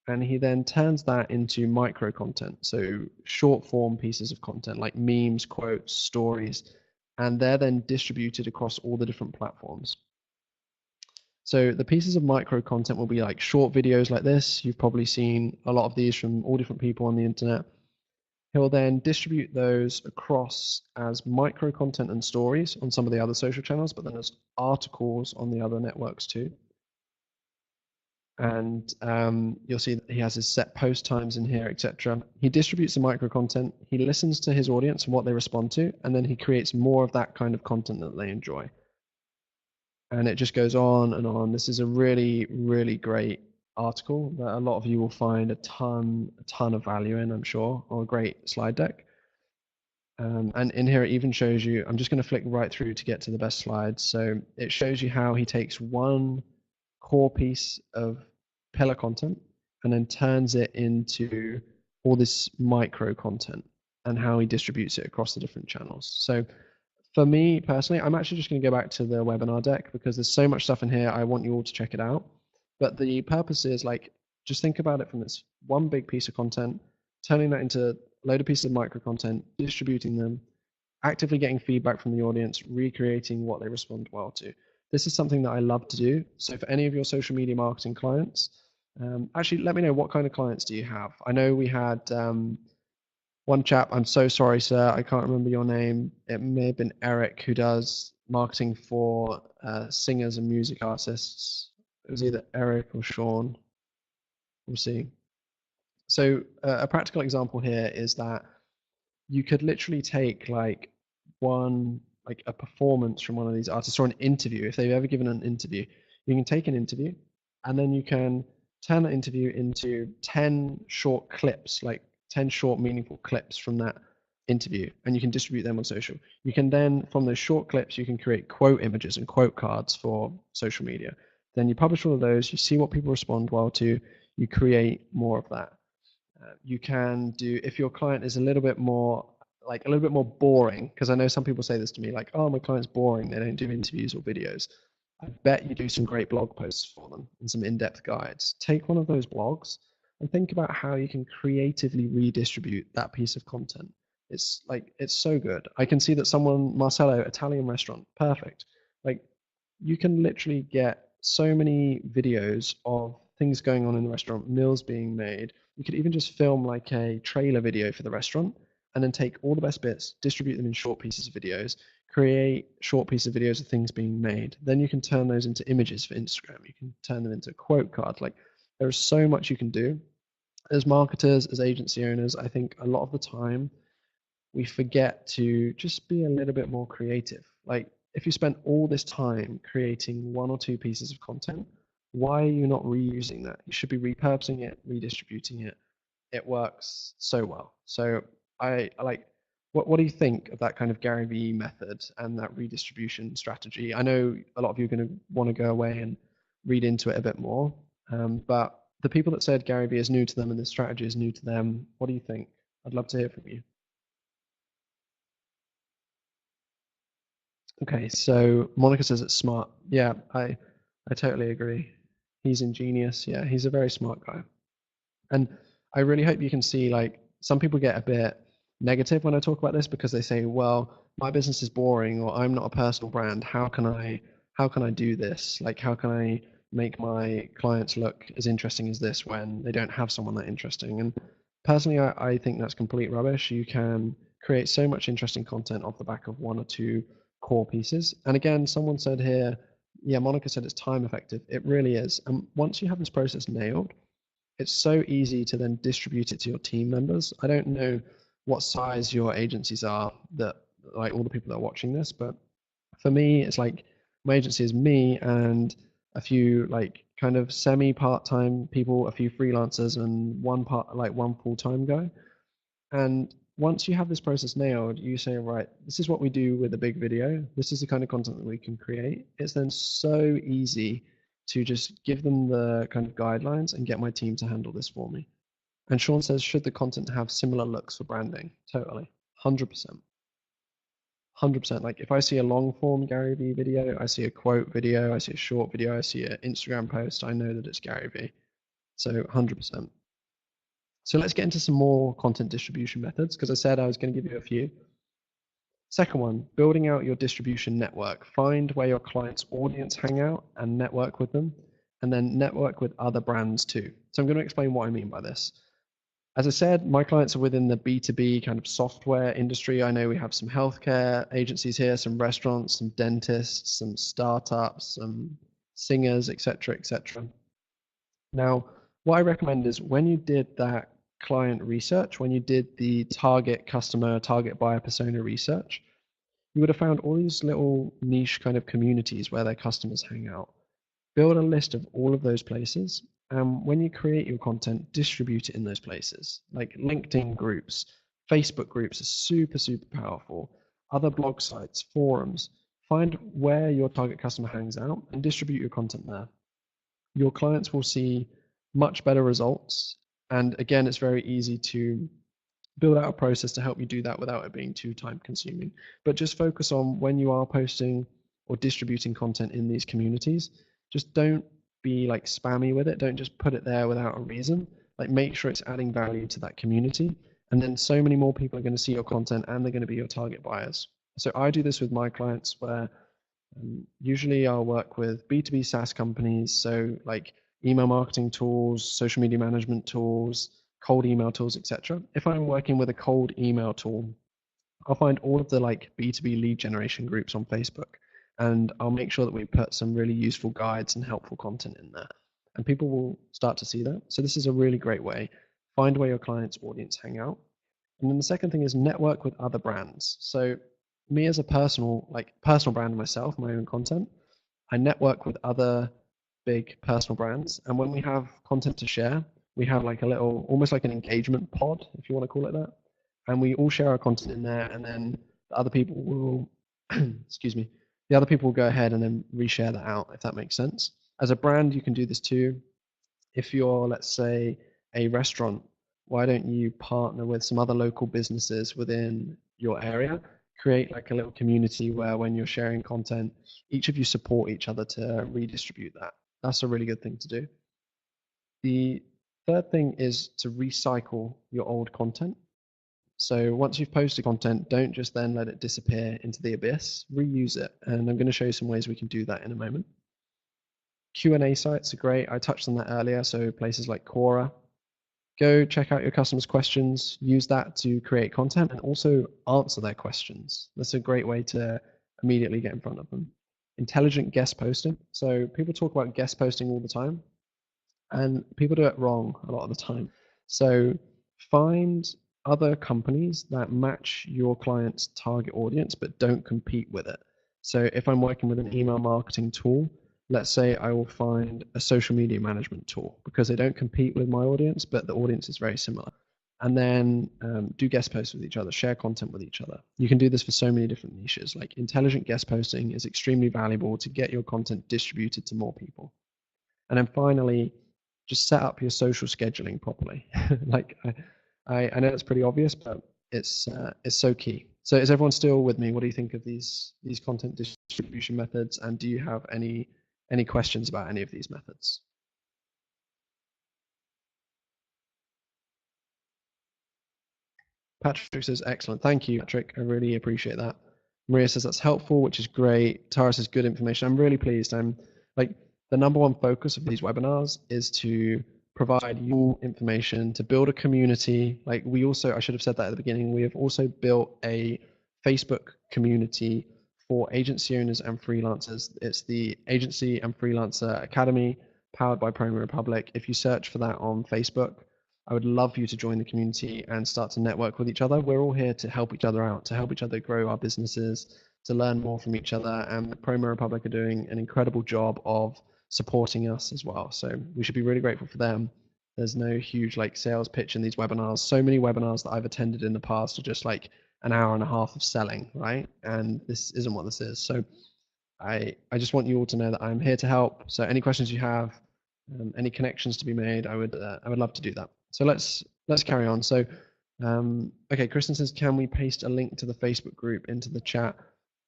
And he then turns that into micro content. So short form pieces of content like memes, quotes, stories, and they're then distributed across all the different platforms. So the pieces of micro content will be like short videos like this. You've probably seen a lot of these from all different people on the internet. He'll then distribute those across as micro content and stories on some of the other social channels, but then as articles on the other networks too. And you'll see that he has his set post times in here, etc. He distributes the micro content. He listens to his audience and what they respond to, and then he creates more of that kind of content that they enjoy. And it just goes on and on. This is a really, really great article that a lot of you will find a ton of value in, I'm sure, or a great slide deck. And in here it even shows you, I'm just going to flick right through to get to the best slides. So it shows you how he takes one core piece of pillar content and then turns it into all this micro content and how he distributes it across the different channels. So for me personally, I'm actually just going to go back to the webinar deck because there's so much stuff in here. I want you all to check it out. But the purpose is like, just think about it from this one big piece of content, turning that into a load of pieces of micro content, distributing them, actively getting feedback from the audience, recreating what they respond well to. This is something that I love to do. So for any of your social media marketing clients, actually let me know what kind of clients do you have. I know we had one chap, I'm so sorry, sir, I can't remember your name. It may have been Eric, who does marketing for singers and music artists. It was either Eric or Sean. We'll see. So a practical example here is that you could literally take like a performance from one of these artists or an interview. If they've ever given an interview, you can take an interview and then you can turn that interview into 10 short clips, like 10 short meaningful clips from that interview, and you can distribute them on social. You can then, from those short clips, you can create quote images and quote cards for social media. Then you publish all of those, you see what people respond well to, you create more of that. You can do, if your client is a little bit more boring, because I know some people say this to me, like, oh, my client's boring, they don't do interviews or videos. I bet you do some great blog posts for them and some in-depth guides. Take one of those blogs and think about how you can creatively redistribute that piece of content. It's so good. I can see that someone, Marcello, Italian restaurant, perfect. Like, you can literally get so many videos of things going on in the restaurant, meals being made. You could even just film like a trailer video for the restaurant and then take all the best bits, distribute them in short pieces of videos, create short pieces of videos of things being made. Then you can turn those into images for Instagram. You can turn them into quote cards. Like, there is so much you can do. As marketers, as agency owners, I think a lot of the time we forget to just be a little bit more creative. Like, if you spent all this time creating one or two pieces of content, why are you not reusing that? You should be repurposing it, redistributing it. It works so well. So I like, what do you think of that kind of Gary Vee method and that redistribution strategy? I know a lot of you are going to want to go away and read into it a bit more, but the people that said Gary Vee is new to them and this strategy is new to them, what do you think? I'd love to hear from you. Okay, so Monica says it's smart. Yeah, I totally agree. He's ingenious. Yeah, he's a very smart guy. And I really hope you can see, like, some people get a bit negative when I talk about this because they say, well, my business is boring or I'm not a personal brand. How can I do this? Like, how can I make my clients look as interesting as this when they don't have someone that interesting? And personally, I think that's complete rubbish. You can create so much interesting content off the back of one or two core pieces. And again, someone said here, yeah, Monica said it's time effective. It really is. And once you have this process nailed, it's so easy to then distribute it to your team members. I don't know what size your agencies are, that like all the people that are watching this, but for me, it's like my agency is me and a few like kind of semi part-time people, a few freelancers, and one full-time guy. And once you have this process nailed, you say, right, this is what we do with a big video. This is the kind of content that we can create. It's then so easy to just give them the kind of guidelines and get my team to handle this for me. And Sean says, should the content have similar looks for branding? Totally. 100%. 100%. Like, if I see a long form Gary Vee video, I see a quote video, I see a short video, I see an Instagram post, I know that it's Gary Vee. So 100%. So let's get into some more content distribution methods, because I said I was going to give you a few. Second one, building out your distribution network. Find where your clients' audience hang out and network with them, and then network with other brands too. So I'm going to explain what I mean by this. As I said, my clients are within the B2B kind of software industry. I know we have some healthcare agencies here, some restaurants, some dentists, some startups, some singers, etc., etc. Now, what I recommend is when you did that client research, when you did the target customer, target buyer persona research, you would have found all these little niche kind of communities where their customers hang out. Build a list of all of those places. And when you create your content, distribute it in those places. Like LinkedIn groups, Facebook groups are super, super powerful. Other blog sites, forums. Find where your target customer hangs out and distribute your content there. Your clients will see much better results. And again, it's very easy to build out a process to help you do that without it being too time consuming. But just focus on when you are posting or distributing content in these communities, just don't be like spammy with it. Don't just put it there without a reason. Like, make sure it's adding value to that community. And then so many more people are going to see your content and they're going to be your target buyers. So I do this with my clients where usually I'll work with B2B SaaS companies. So like email marketing tools, social media management tools, cold email tools, etc. If I'm working with a cold email tool, I'll find all of the like B2B lead generation groups on Facebook, and I'll make sure that we put some really useful guides and helpful content in there. And people will start to see that. So this is a really great way. Find where your client's audience hang out. And then the second thing is network with other brands. So me as a personal brand myself, my own content, I network with other big personal brands. And when we have content to share, we have like a little, almost like an engagement pod, if you want to call it that. And we all share our content in there, and then the other people will, excuse me, the other people will go ahead and then reshare that out, if that makes sense. As a brand, you can do this too. If you're, let's say, a restaurant, why don't you partner with some other local businesses within your area? Create like a little community where when you're sharing content, each of you support each other to redistribute that. That's a really good thing to do. The third thing is to recycle your old content. So once you've posted content, don't just then let it disappear into the abyss, reuse it. And I'm going to show you some ways we can do that in a moment. Q&A sites are great. I touched on that earlier. So places like Quora, go check out your customers' questions, use that to create content and also answer their questions. That's a great way to immediately get in front of them. Intelligent guest posting. So people talk about guest posting all the time and people do it wrong a lot of the time. So find other companies that match your client's target audience but don't compete with it. So if I'm working with an email marketing tool, let's say I will find a social media management tool because they don't compete with my audience, but the audience is very similar. And then do guest posts with each other, share content with each other. You can do this for so many different niches. Like intelligent guest posting is extremely valuable to get your content distributed to more people. And then finally, just set up your social scheduling properly. Like I know it's pretty obvious, but it's so key. So is everyone still with me? What do you think of these content distribution methods? And do you have any questions about any of these methods? Patrick says, excellent. Thank you, Patrick. I really appreciate that. Maria says that's helpful, which is great. Tara says good information. I'm really pleased. I'm like the number one focus of these webinars is to provide you information, to build a community. Like we also, I should have said that at the beginning, we have also built a Facebook community for agency owners and freelancers. It's the Agency and Freelancer Academy powered by Promo Republic. If you search for that on Facebook, I would love for you to join the community and start to network with each other. We're all here to help each other out, to help each other grow our businesses, to learn more from each other. And Promo Republic are doing an incredible job of supporting us as well. So we should be really grateful for them. There's no huge like sales pitch in these webinars. So many webinars that I've attended in the past are just like an hour and a half of selling, right? And this isn't what this is. So I just want you all to know that I'm here to help. So any questions you have, any connections to be made, I would love to do that. So let's carry on. So okay, Kristen says, can we paste a link to the Facebook group into the chat?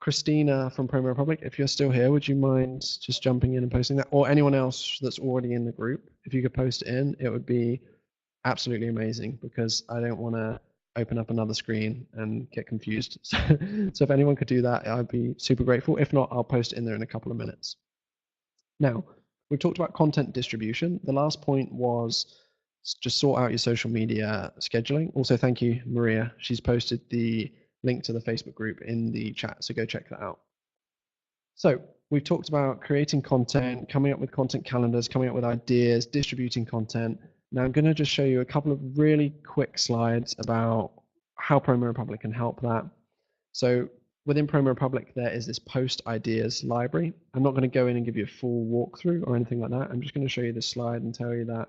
Christina from Promo Republic, if you're still here, would you mind just jumping in and posting that? Or anyone else that's already in the group, if you could post it in, it would be absolutely amazing because I don't want to open up another screen and get confused. So if anyone could do that, I'd be super grateful. If not, I'll post it in there in a couple of minutes. Now, we've talked about content distribution. The last point was just sort out your social media scheduling. Also, thank you, Maria. She's posted the link to the Facebook group in the chat, so go check that out. So we've talked about creating content, coming up with content calendars, coming up with ideas, distributing content. Now I'm going to just show you a couple of really quick slides about how Promo Republic can help that. So within Promo Republic, there is this post ideas library. I'm not going to go in and give you a full walkthrough or anything like that. I'm just going to show you this slide and tell you that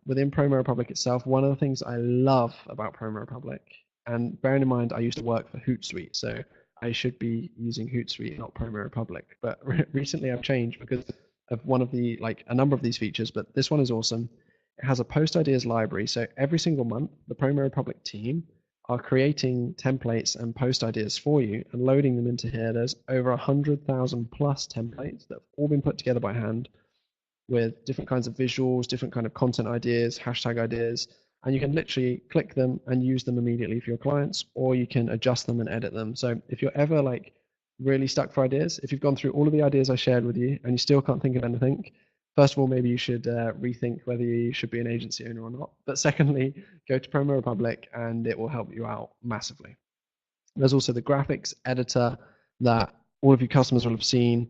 within Promo Republic itself, one of the things I love about Promo Republic, and bearing in mind I used to work for Hootsuite, so I should be using Hootsuite, not Promo Republic. But recently I've changed because of one of the, like a number of these features, but this one is awesome. It has a post ideas library. So every single month, the Promo Republic team are creating templates and post ideas for you and loading them into here. There's over 100,000 plus templates that have all been put together by hand with different kinds of visuals, different kind of content ideas, hashtag ideas, and you can literally click them and use them immediately for your clients, or you can adjust them and edit them. So if you're ever like really stuck for ideas, if you've gone through all of the ideas I shared with you and you still can't think of anything, first of all, maybe you should rethink whether you should be an agency owner or not. But secondly, go to Promo Republic and it will help you out massively. There's also the graphics editor that all of your customers will have seen.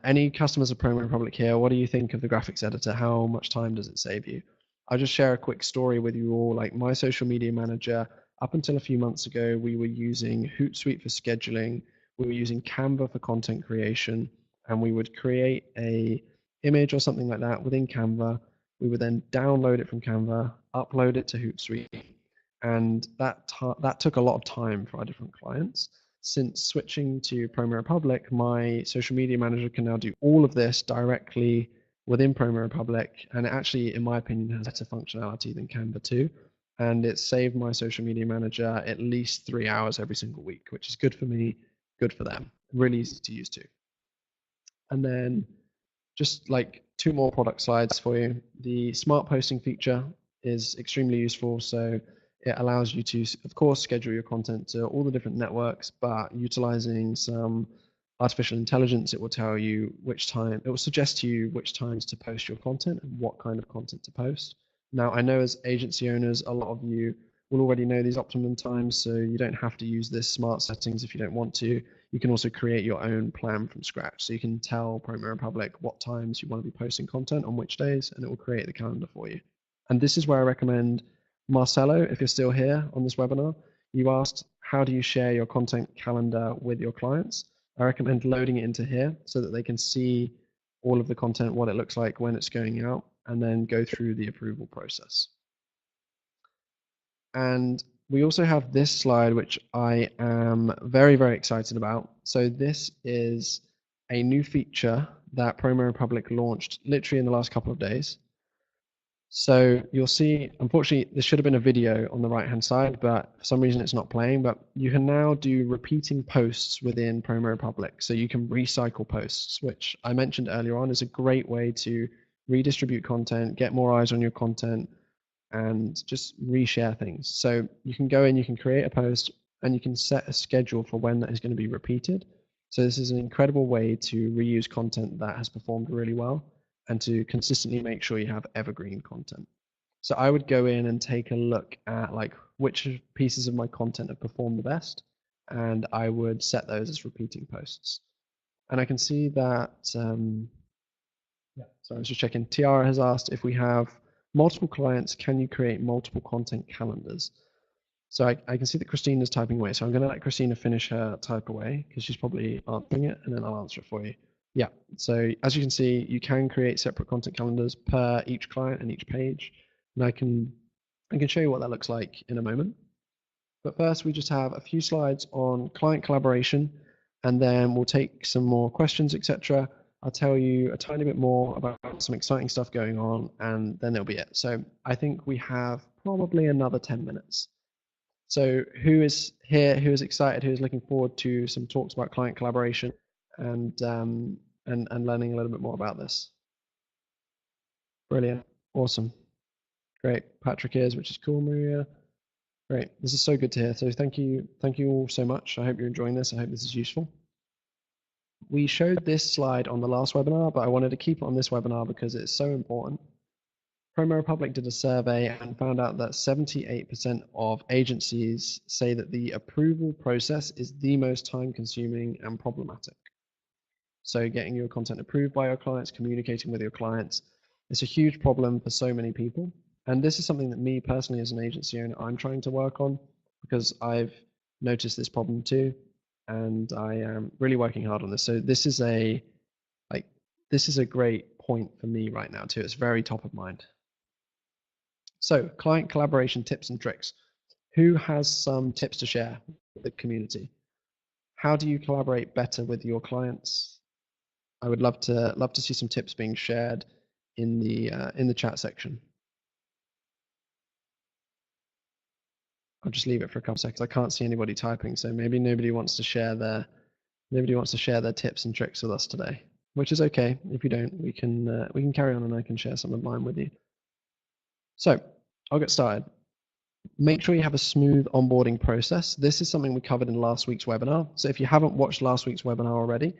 Any customers of Promo Republic here, what do you think of the graphics editor? How much time does it save you? I'll just share a quick story with you all. Like my social media manager, up until a few months ago, we were using Hootsuite for scheduling. We were using Canva for content creation, and we would create a image or something like that within Canva. We would then download it from Canva, upload it to Hootsuite, and that took a lot of time for our different clients. Since switching to Promo Republic, my social media manager can now do all of this directly within Promo Republic, and it actually, in my opinion, has better functionality than Canva too. and it saved my social media manager at least 3 hours every single week, which is good for me, good for them. Really easy to use too. And then just like 2 more product slides for you. The smart posting feature is extremely useful. So it allows you to, of course, schedule your content to all the different networks, but utilizing some artificial intelligence, it will tell you which time, it will suggest to you which times to post your content and what kind of content to post. Now, I know as agency owners, a lot of you will already know these optimum times, so you don't have to use this smart settings if you don't want to. You can also create your own plan from scratch. So you can tell Promo Republic what times you want to be posting content on which days, and it will create the calendar for you. And this is where I recommend Marcelo, if you're still here on this webinar. You asked, how do you share your content calendar with your clients? I recommend loading it into here so that they can see all of the content, what it looks like when it's going out, and then go through the approval process. And we also have this slide, which I am very, very excited about. So this is a new feature that Promo Republic launched literally in the last couple of days. So you'll see, unfortunately, there should have been a video on the right-hand side, but for some reason it's not playing. But you can now do repeating posts within Promo Republic. So you can recycle posts, which I mentioned earlier on is a great way to redistribute content, get more eyes on your content, and just reshare things. So you can go in, you can create a post, and you can set a schedule for when that is going to be repeated. So this is an incredible way to reuse content that has performed really well and to consistently make sure you have evergreen content. So I would go in and take a look at like which pieces of my content have performed the best, and I would set those as repeating posts. And I can see that, yeah, so I was just checking, Tiara has asked if we have multiple clients, can you create multiple content calendars? So I can see that Christina's typing away. So I'm going to let Christina finish her type away because she's probably answering it, and then I'll answer it for you. Yeah, so as you can see, you can create separate content calendars per each client and each page. And I can show you what that looks like in a moment. But first, we just have a few slides on client collaboration, and then we'll take some more questions, etc. I'll tell you a tiny bit more about some exciting stuff going on, and then it'll be it. So I think we have probably another 10 minutes. So who is here, who is excited, who is looking forward to some talks about client collaboration and learning a little bit more about this? Brilliant. Awesome. Great. Patrick is, which is cool, Maria. Great. This is so good to hear. So thank you all so much. I hope you're enjoying this. I hope this is useful. We showed this slide on the last webinar, but I wanted to keep it on this webinar because it's so important. Promo Republic did a survey and found out that 78% of agencies say that the approval process is the most time-consuming and problematic. So getting your content approved by your clients, communicating with your clients, it's a huge problem for so many people. And this is something that me personally as an agency owner, I'm trying to work on because I've noticed this problem too. And I am really working hard on this. So this is a great point for me right now too. It's very top of mind. So client collaboration tips and tricks. Who has some tips to share with the community? How do you collaborate better with your clients? I would love to see some tips being shared in the chat section. I'll just leave it for a couple seconds. I can't see anybody typing, so maybe nobody wants to share their tips and tricks with us today, which is okay. If you don't, we can carry on and I can share some of mine with you. So I'll get started. Make sure you have a smooth onboarding process. This is something we covered in last week's webinar. So if you haven't watched last week's webinar already,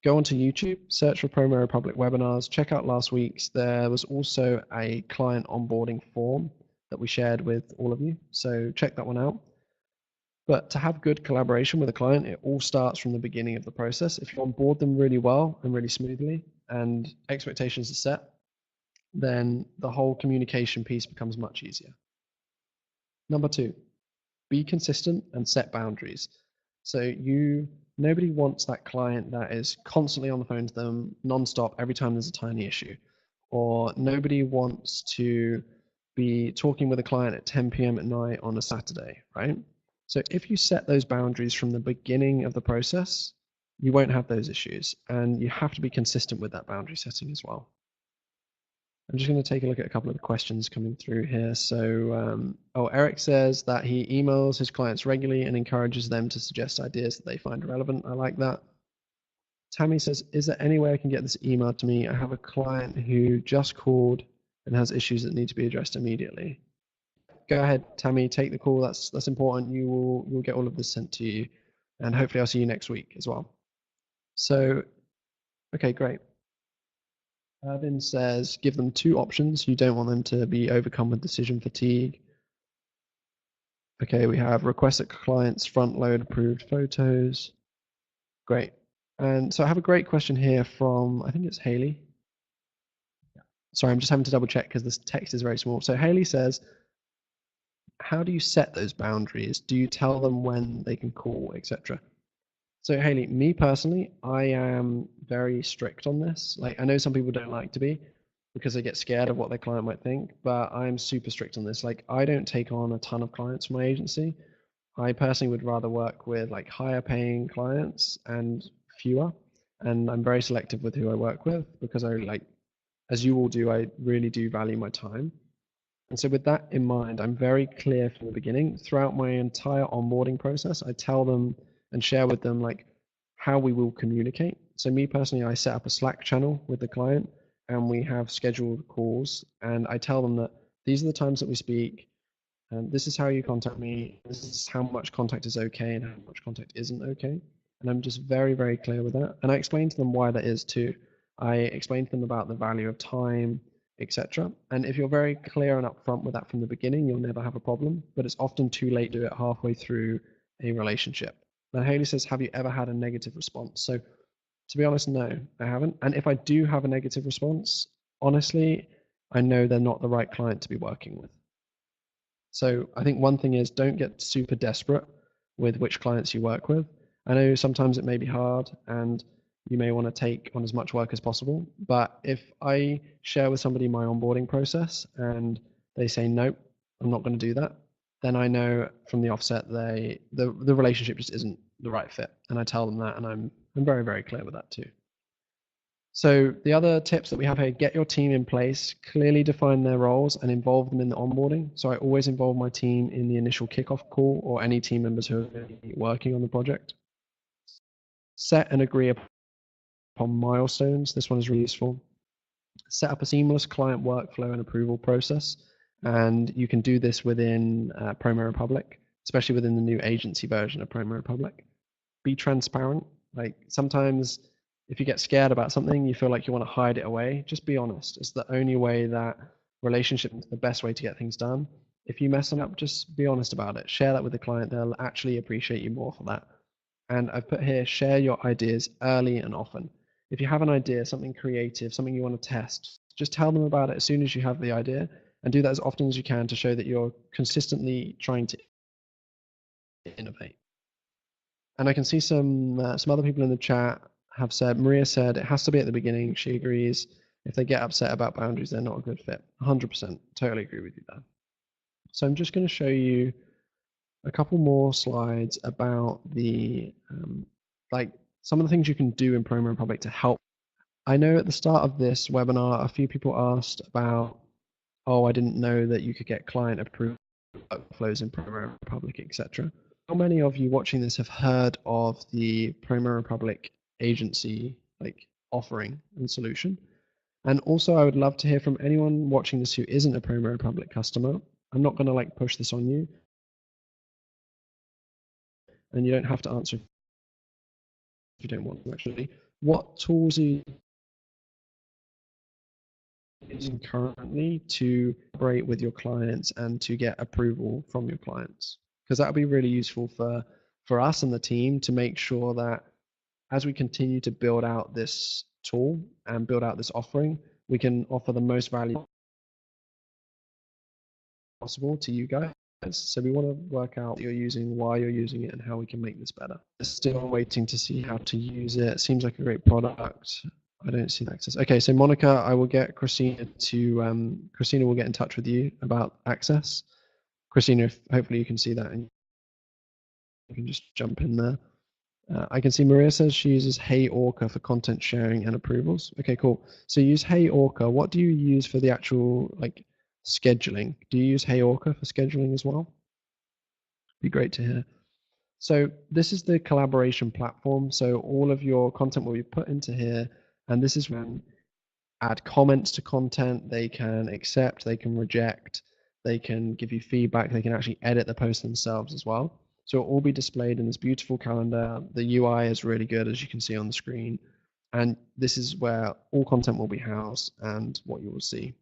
go onto YouTube, search for Promo Republic webinars, check out last week's. There was also a client onboarding form that we shared with all of you. So check that one out. But to have good collaboration with a client, it all starts from the beginning of the process. If you onboard them really well and really smoothly and expectations are set, then the whole communication piece becomes much easier. Number 2, be consistent and set boundaries. So nobody wants that client that is constantly on the phone to them nonstop every time there's a tiny issue, or nobody wants to be talking with a client at 10 p.m. at night on a Saturday, right? So if you set those boundaries from the beginning of the process, you won't have those issues, and you have to be consistent with that boundary setting as well. I'm just going to take a look at a couple of the questions coming through here. So, Eric says that he emails his clients regularly and encourages them to suggest ideas that they find relevant. I like that. Tammy says, is there any way I can get this email to me? I have a client who just called and has issues that need to be addressed immediately. Go ahead, Tammy, take the call. That's important. You'll get all of this sent to you, and hopefully I'll see you next week as well. So, okay, great. Irvin says, give them 2 options. You don't want them to be overcome with decision fatigue. Okay, we have request that clients front load approved photos. Great. And so I have a great question here from, I think it's Haley. Sorry, I'm just having to double check because this text is very small. So Haley says, how do you set those boundaries? Do you tell them when they can call, etc.? So Haley, me personally, I am very strict on this. Like, I know some people don't like to be because they get scared of what their client might think, but I'm super strict on this. Like, I don't take on a ton of clients for my agency. I personally would rather work with like higher paying clients and fewer. And I'm very selective with who I work with because I like, as you all do, I really do value my time. And so with that in mind, I'm very clear from the beginning. Throughout my entire onboarding process, I tell them and share with them like how we will communicate. So me personally, I set up a Slack channel with the client and we have scheduled calls, and I tell them that these are the times that we speak, and this is how you contact me, this is how much contact is okay and how much contact isn't okay. And I'm just very, very clear with that. And I explain to them why that is too. I explain to them about the value of time, etc. And if you're very clear and upfront with that from the beginning, you'll never have a problem. But it's often too late to do it halfway through a relationship. Now, Haley says, have you ever had a negative response? So to be honest, no, I haven't. And if I do have a negative response, honestly, I know they're not the right client to be working with. So I think one thing is don't get super desperate with which clients you work with. I know sometimes it may be hard and you may want to take on as much work as possible. But if I share with somebody my onboarding process and they say, nope, I'm not going to do that, then I know from the offset the relationship just isn't the right fit. And I tell them that, and I'm very, very clear with that too. So the other tips that we have here, get your team in place, clearly define their roles and involve them in the onboarding. So I always involve my team in the initial kickoff call or any team members who are working on the project. Set and agree upon milestones. This one is really useful. Set up a seamless client workflow and approval process. And you can do this within Promo Republic, especially within the new agency version of Promo Republic. Be transparent. Like sometimes if you get scared about something, you feel like you want to hide it away, just be honest. It's the only way that relationship is the best way to get things done. If you mess them up, just be honest about it. Share that with the client. They'll actually appreciate you more for that. And I've put here, share your ideas early and often. If you have an idea, something creative, something you want to test, just tell them about it as soon as you have the idea, and do that as often as you can to show that you're consistently trying to innovate. And I can see some other people in the chat have said, Maria said, it has to be at the beginning. She agrees. If they get upset about boundaries, they're not a good fit. 100%, totally agree with you there. So I'm just going to show you a couple more slides about the like some of the things you can do in Promo Republic to help. I know at the start of this webinar, a few people asked about, oh, I didn't know that you could get client approved workflows in Promo Republic, etc. How many of you watching this have heard of the Promo Republic agency like offering and solution? And also, I would love to hear from anyone watching this who isn't a Promo Republic customer. I'm not going to like push this on you, and you don't have to answer if you don't want to actually. What tools are you using currently to collaborate with your clients and to get approval from your clients? Because that would be really useful for us and the team to make sure that as we continue to build out this tool and build out this offering, we can offer the most value possible to you guys. So we want to work out what you're using, why you're using it, and how we can make this better. Still waiting to see how to use it. Seems like a great product. I don't see the access. Okay, so Monica, I will get Christina to, Christina will get in touch with you about access. Christina, hopefully you can see that and you can just jump in there. I can see Maria says she uses Hey Orca for content sharing and approvals. Okay, cool. So you use Hey Orca. What do you use for the actual like scheduling? Do you use Hey Orca for scheduling as well? Be great to hear. So this is the collaboration platform. So all of your content will be put into here, and this is when add comments to content. They can accept, they can reject, they can give you feedback, they can actually edit the post themselves as well. So it'll all be displayed in this beautiful calendar. The UI is really good, as you can see on the screen. And this is where all content will be housed and what you will see.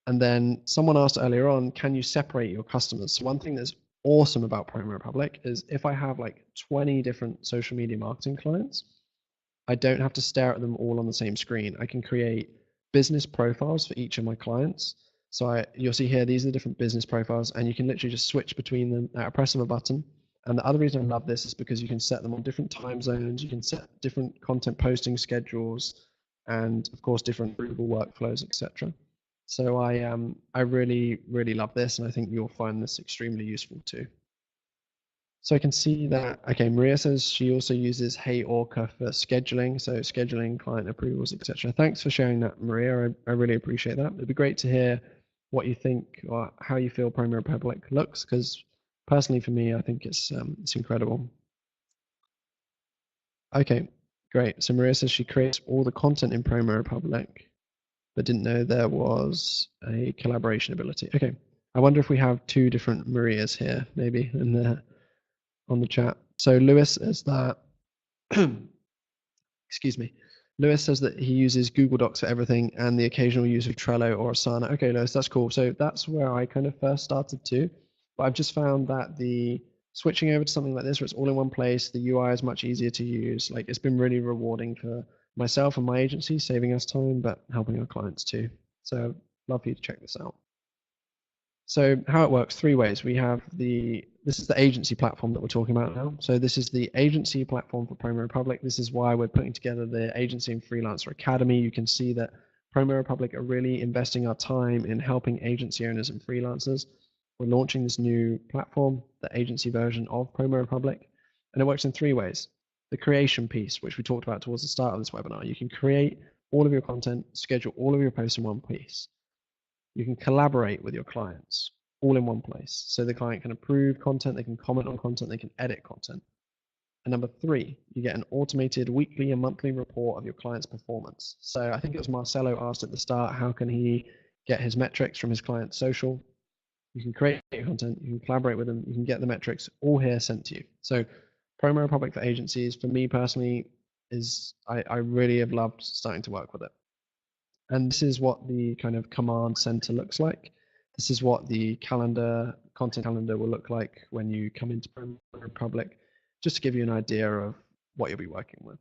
And then someone asked earlier on, can you separate your customers? So one thing that's awesome about Promo Republic is if I have like 20 different social media marketing clients, I don't have to stare at them all on the same screen. I can create business profiles for each of my clients. So you'll see here, these are the different business profiles, and you can literally just switch between them at a press of a button. And the other reason I love this is because you can set them on different time zones, you can set different content posting schedules, and of course, different approval workflows, etc. So I really, really love this, and I think you'll find this extremely useful too. So I can see that, okay, Maria says she also uses Hey Orca for scheduling, so scheduling client approvals, etc. Thanks for sharing that, Maria. I really appreciate that. It'd be great to hear what you think or how you feel Promo Republic looks, because personally for me, I think it's incredible. Okay, great. So Maria says she creates all the content in Promo Republic, but didn't know there was a collaboration ability. Okay, I wonder if we have two different Marias here, maybe, in the on the chat. So Lewis is that, excuse me. Lewis says that he uses Google Docs for everything and the occasional use of Trello or Asana. Okay, Lewis, that's cool. So that's where I kind of first started too. But I've just found that the switching over to something like this where it's all in one place, the UI is much easier to use. Like it's been really rewarding for myself and my agency, saving us time, but helping our clients too. So I'd love for you to check this out. So how it works, three ways. We have this is the agency platform that we're talking about now. So this is the agency platform for Promo Republic. This is why we're putting together the Agency and Freelancer Academy. You can see that Promo Republic are really investing our time in helping agency owners and freelancers. We're launching this new platform, the agency version of Promo Republic, and it works in three ways. The creation piece, which we talked about towards the start of this webinar. You can create all of your content, schedule all of your posts in one piece. You can collaborate with your clients all in one place. So the client can approve content, they can comment on content, they can edit content. And number three, you get an automated weekly and monthly report of your client's performance. So I think it was Marcelo asked at the start, how can he get his metrics from his client's social? You can create content, you can collaborate with them, you can get the metrics all here sent to you. So Promo Republic for agencies, for me personally, is I really have loved starting to work with it. And this is what the kind of command center looks like. This is what the content calendar will look like when you come into Republic, just to give you an idea of what you'll be working with.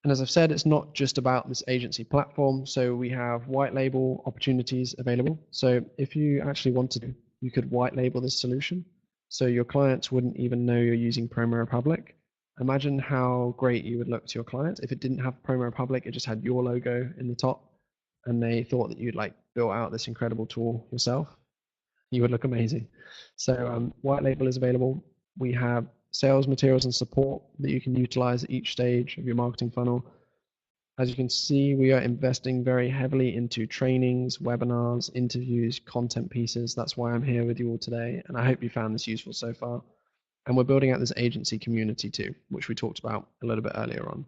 And as I've said, it's not just about this agency platform. So we have white label opportunities available. So if you actually wanted to, you could white label this solution. So your clients wouldn't even know you're using Promo Republic. Imagine how great you would look to your clients if it didn't have Promo Republic, it just had your logo in the top, and they thought that you'd like built out this incredible tool yourself. You would look amazing. So white label is available. We have sales materials and support that you can utilize at each stage of your marketing funnel. As you can see, we are investing very heavily into trainings, webinars, interviews, content pieces. That's why I'm here with you all today, and I hope you found this useful so far. And we're building out this agency community too, which we talked about a little bit earlier on.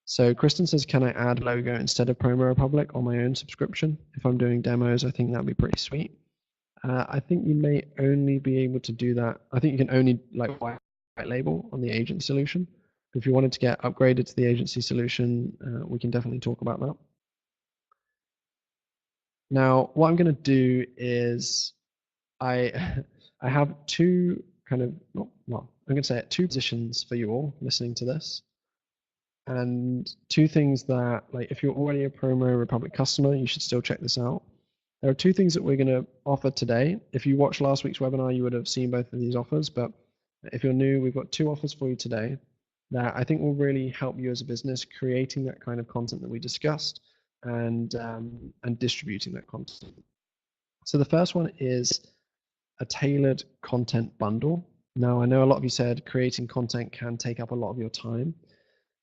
So Kristen says, can I add logo instead of Promo Republic on my own subscription? If I'm doing demos, I think that'd be pretty sweet. I think you may only be able to do that. I think you can only like white label on the agent solution. If you wanted to get upgraded to the agency solution, we can definitely talk about that. Now, what I'm going to do is I have two kind of, well, I'm going to say it, two positions for you all listening to this. And two things that, like, if you're already a Promo Republic customer, you should still check this out. There are two things that we're going to offer today. If you watched last week's webinar, you would have seen both of these offers. But if you're new, we've got two offers for you today that I think will really help you as a business creating that kind of content that we discussed and distributing that content. So the first one is a tailored content bundle. Now, I know a lot of you said creating content can take up a lot of your time.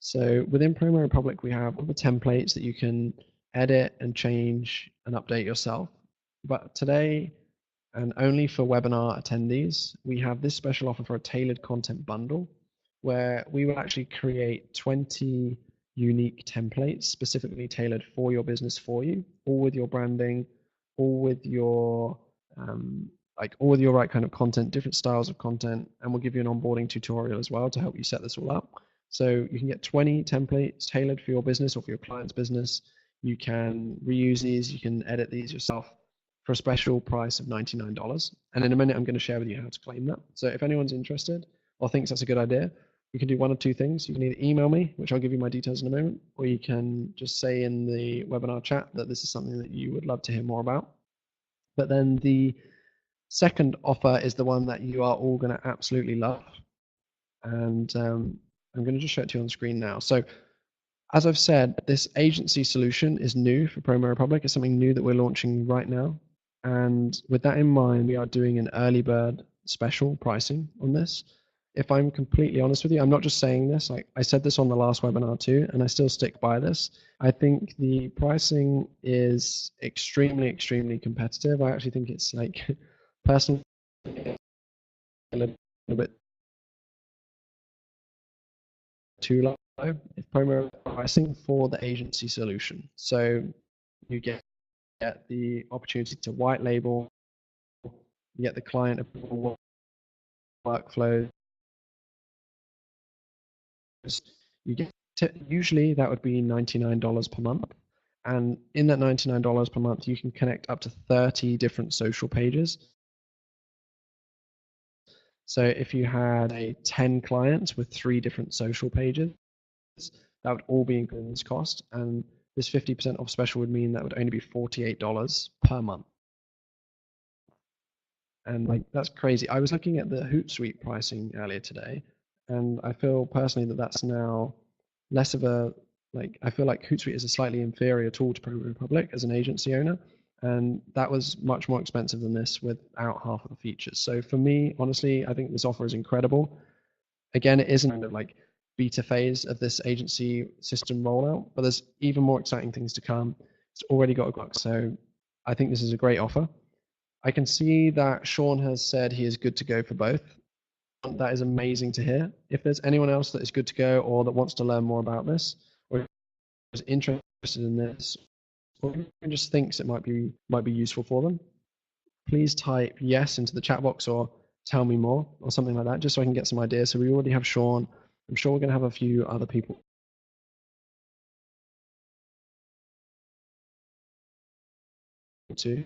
So within Promo Republic, we have all the templates that you can edit and change and update yourself. But today, and only for webinar attendees, we have this special offer for a tailored content bundle where we will actually create 20 unique templates specifically tailored for your business for you, all with your branding, all with your all with your right kind of content, different styles of content, and we'll give you an onboarding tutorial as well to help you set this all up. So you can get 20 templates tailored for your business or for your client's business. You can reuse these, you can edit these yourself for a special price of $99. And in a minute, I'm going to share with you how to claim that. So if anyone's interested or thinks that's a good idea, you can do one of two things. You can either email me, which I'll give you my details in a moment, or you can just say in the webinar chat that this is something that you would love to hear more about. But then the second offer is the one that you are all going to absolutely love. And I'm going to just show it to you on screen now. So as I've said, this agency solution is new for Promo Republic. It's something new that we're launching right now. And with that in mind, we are doing an early bird special pricing on this. If I'm completely honest with you, I'm not just saying this. I said this on the last webinar too, and I still stick by this. I think the pricing is extremely, extremely competitive. I actually think it's like personally a little bit too low. It's promo pricing for the agency solution. So you get the opportunity to white label, you get the client approval workflow. You get usually that would be $99 per month. And in that $99 per month, you can connect up to 30 different social pages. So if you had 10 clients with 3 different social pages, that would all be included in this cost. And this 50% off special would mean that would only be $48 per month. And like, that's crazy. I was looking at the Hootsuite pricing earlier today, and I feel personally that that's now less of a, like, I feel like Hootsuite is a slightly inferior tool to Promo Republic as an agency owner. And that was much more expensive than this without half of the features. So for me, honestly, I think this offer is incredible. Again, it isn't kind of like beta phase of this agency system rollout, but there's even more exciting things to come. It's already got a clock, so I think this is a great offer. I can see that Sean has said he is good to go for both. That is amazing to hear. If there's anyone else that is good to go or that wants to learn more about this or is interested in this or even just thinks it might be useful for them, please type yes into the chat box or tell me more or something like that, just so I can get some ideas. So we already have Sean. I'm sure we're going to have a few other people too.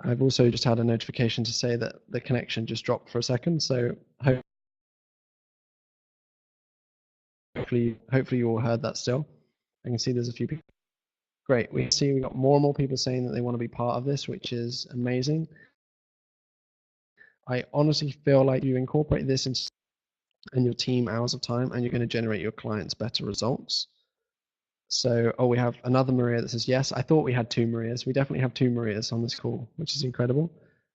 I've also just had a notification to say that the connection just dropped for a second. So hopefully you all heard that still. I can see there's a few people. Great. We see we've got more and more people saying that they want to be part of this, which is amazing. I honestly feel like you incorporate this into your team hours of time and you're going to generate your clients better results. So, we have another Maria that says yes. I thought we had 2 Marias. We definitely have 2 Marias on this call, which is incredible.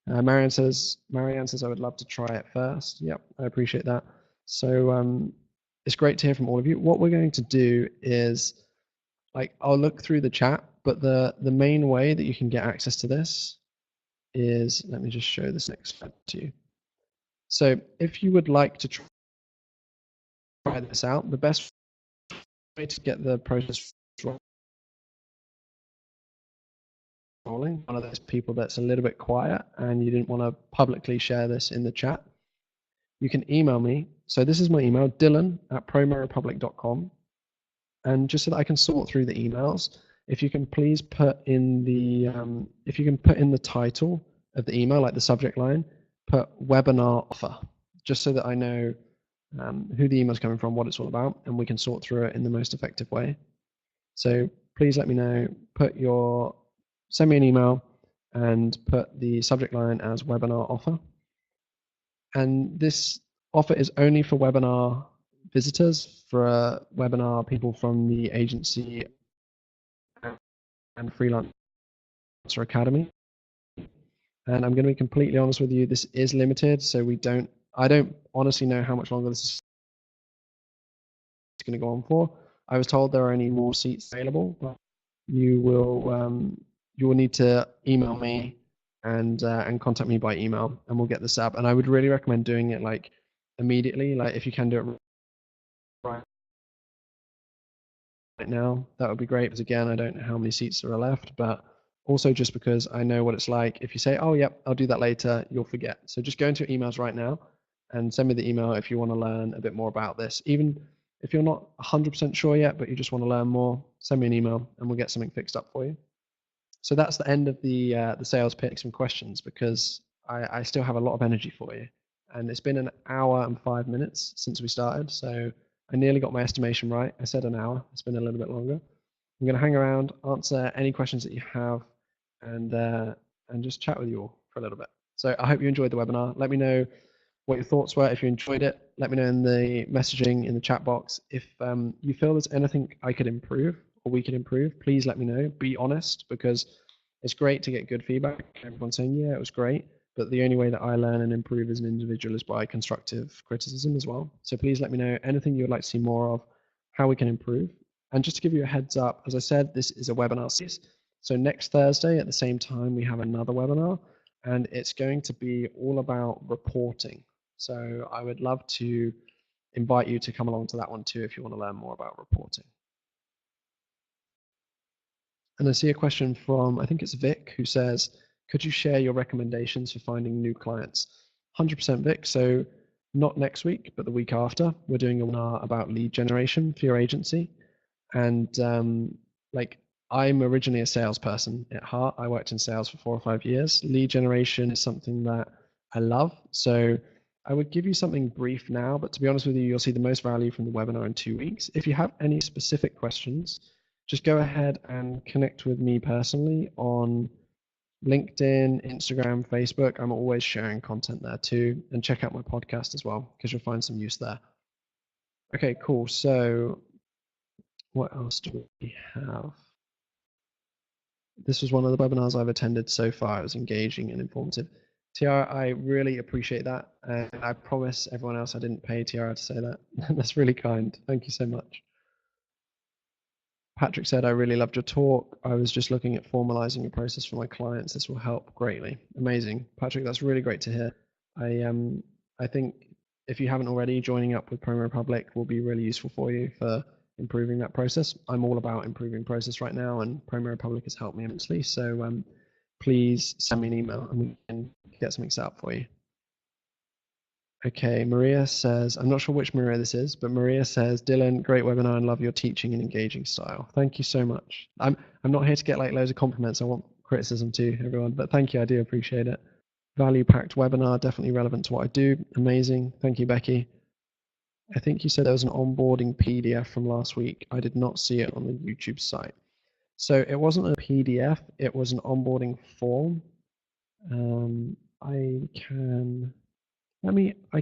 Marianne says, I would love to try it first. Yep, I appreciate that. So it's great to hear from all of you. What we're going to do is, like, I'll look through the chat, but the main way that you can get access to this is, let me just show this next slide to you. So if you would like to try this out, the best way to get the process rolling, one of those people that's a little bit quiet and you didn't want to publicly share this in the chat, you can email me. So this is my email, dylan@promorepublic.com. And just so that I can sort through the emails, if you can please put in the title of the email, like the subject line, put webinar offer, just so that I know who the email is coming from, what it's all about, and we can sort through it in the most effective way. So please let me know, send me an email and put the subject line as webinar offer. And this offer is only for webinar visitors, for webinar people from the agency and Freelancer Academy. And I'm going to be completely honest with you, this is limited, so I don't honestly know how much longer this is going to go on for. I was told there are only more seats available, but you will need to email me and contact me by email, and we'll get this up. And I would really recommend doing it like immediately, like if you can do it right now, that would be great. Because again, I don't know how many seats there are left, but also just because I know what it's like. If you say, "Oh, yep, I'll do that later," you'll forget. So just go into your emails right now and send me the email if you want to learn a bit more about this. Even if you're not 100% sure yet, but you just want to learn more, send me an email and we'll get something fixed up for you. So that's the end of the sales pitch and questions, because I still have a lot of energy for you. And it's been an hour and 5 minutes since we started, so I nearly got my estimation right. I said an hour. It's been a little bit longer. I'm going to hang around, answer any questions that you have, and just chat with you all for a little bit. So I hope you enjoyed the webinar. Let me know what your thoughts were. If you enjoyed it, let me know in the messaging in the chat box. If you feel there's anything I could improve or we could improve, please let me know. Be honest, because it's great to get good feedback. Everyone's saying, yeah, it was great. But the only way that I learn and improve as an individual is by constructive criticism as well. So please let me know anything you would like to see more of, how we can improve. And just to give you a heads up, as I said, this is a webinar series. So next Thursday at the same time, we have another webinar, and it's going to be all about reporting. So I would love to invite you to come along to that one too if you want to learn more about reporting. And I see a question from, I think it's Vic, who says, could you share your recommendations for finding new clients? 100% Vic. So not next week, but the week after, we're doing a webinar about lead generation for your agency. And like, I'm originally a salesperson at heart. I worked in sales for 4 or 5 years. Lead generation is something that I love. So I would give you something brief now, but to be honest with you, you'll see the most value from the webinar in 2 weeks. If you have any specific questions, just go ahead and connect with me personally on LinkedIn, Instagram, Facebook. I'm always sharing content there too. And check out my podcast as well, because you'll find some use there. Okay, cool. So what else do we have? This was one of the webinars I've attended so far. It was engaging and informative. Tiara, I really appreciate that. And I promise everyone else I didn't pay Tiara to say that. That's really kind. Thank you so much. Patrick said, I really loved your talk. I was just looking at formalizing a process for my clients. This will help greatly. Amazing. Patrick, that's really great to hear. I think if you haven't already, joining up with Promo Republic will be really useful for you for improving that process. I'm all about improving process right now, and Promo Republic has helped me immensely. So please send me an email and we can get something set up for you. Okay, Maria says, I'm not sure which Maria this is, but Maria says, Dylan, great webinar and love your teaching and engaging style. Thank you so much. I'm not here to get like loads of compliments. I want criticism too, everyone, but thank you. I do appreciate it. Value-packed webinar, definitely relevant to what I do. Amazing. Thank you, Becky. I think you said there was an onboarding PDF from last week. I did not see it on the YouTube site. So it wasn't a PDF, it was an onboarding form. I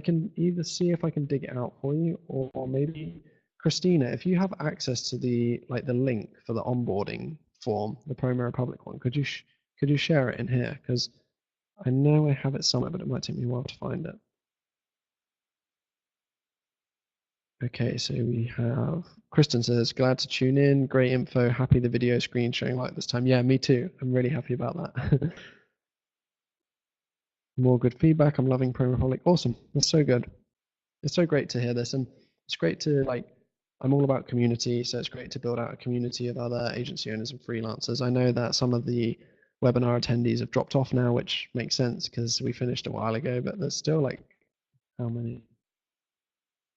can either see if I can dig it out for you, or maybe Christina, if you have access to the link for the onboarding form, the Promo Republic one, could you share it in here? Because I know I have it somewhere, but it might take me a while to find it. Okay, so we have Kristen says, glad to tune in, great info, happy the video screen sharing like this time. Yeah, me too. I'm really happy about that. More good feedback. I'm loving Promo Republic. Awesome. That's so good. It's so great to hear this, and it's great to I'm all about community, so it's great to build out a community of other agency owners and freelancers. I know that some of the webinar attendees have dropped off now, which makes sense because we finished a while ago, but there's still how many?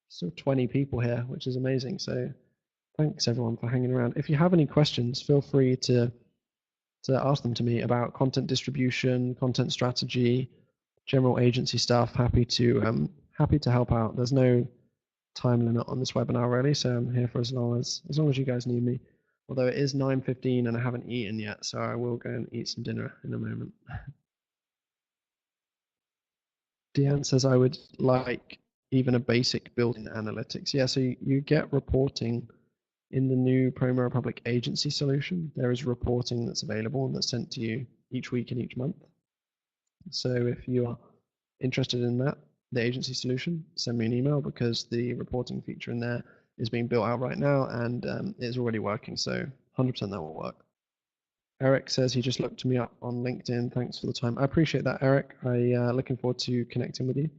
Still 20 people here, which is amazing. So thanks everyone for hanging around. If you have any questions, feel free to ask them to me about content distribution, content strategy, general agency stuff. Happy to help out. There's no time limit on this webinar really, so I'm here for as long as you guys need me. Although it is 9:15 and I haven't eaten yet, so I will go and eat some dinner in a moment. Deanne says I would like even a basic built-in analytics. Yeah, so you get reporting in the new Promo Republic agency solution. There is reporting that's available and that's sent to you each week and each month. So if you are interested in that, the agency solution, send me an email because the reporting feature in there is being built out right now and it's already working. So 100% that will work. Eric says he just looked me up on LinkedIn. Thanks for the time. I appreciate that, Eric. Looking forward to connecting with you.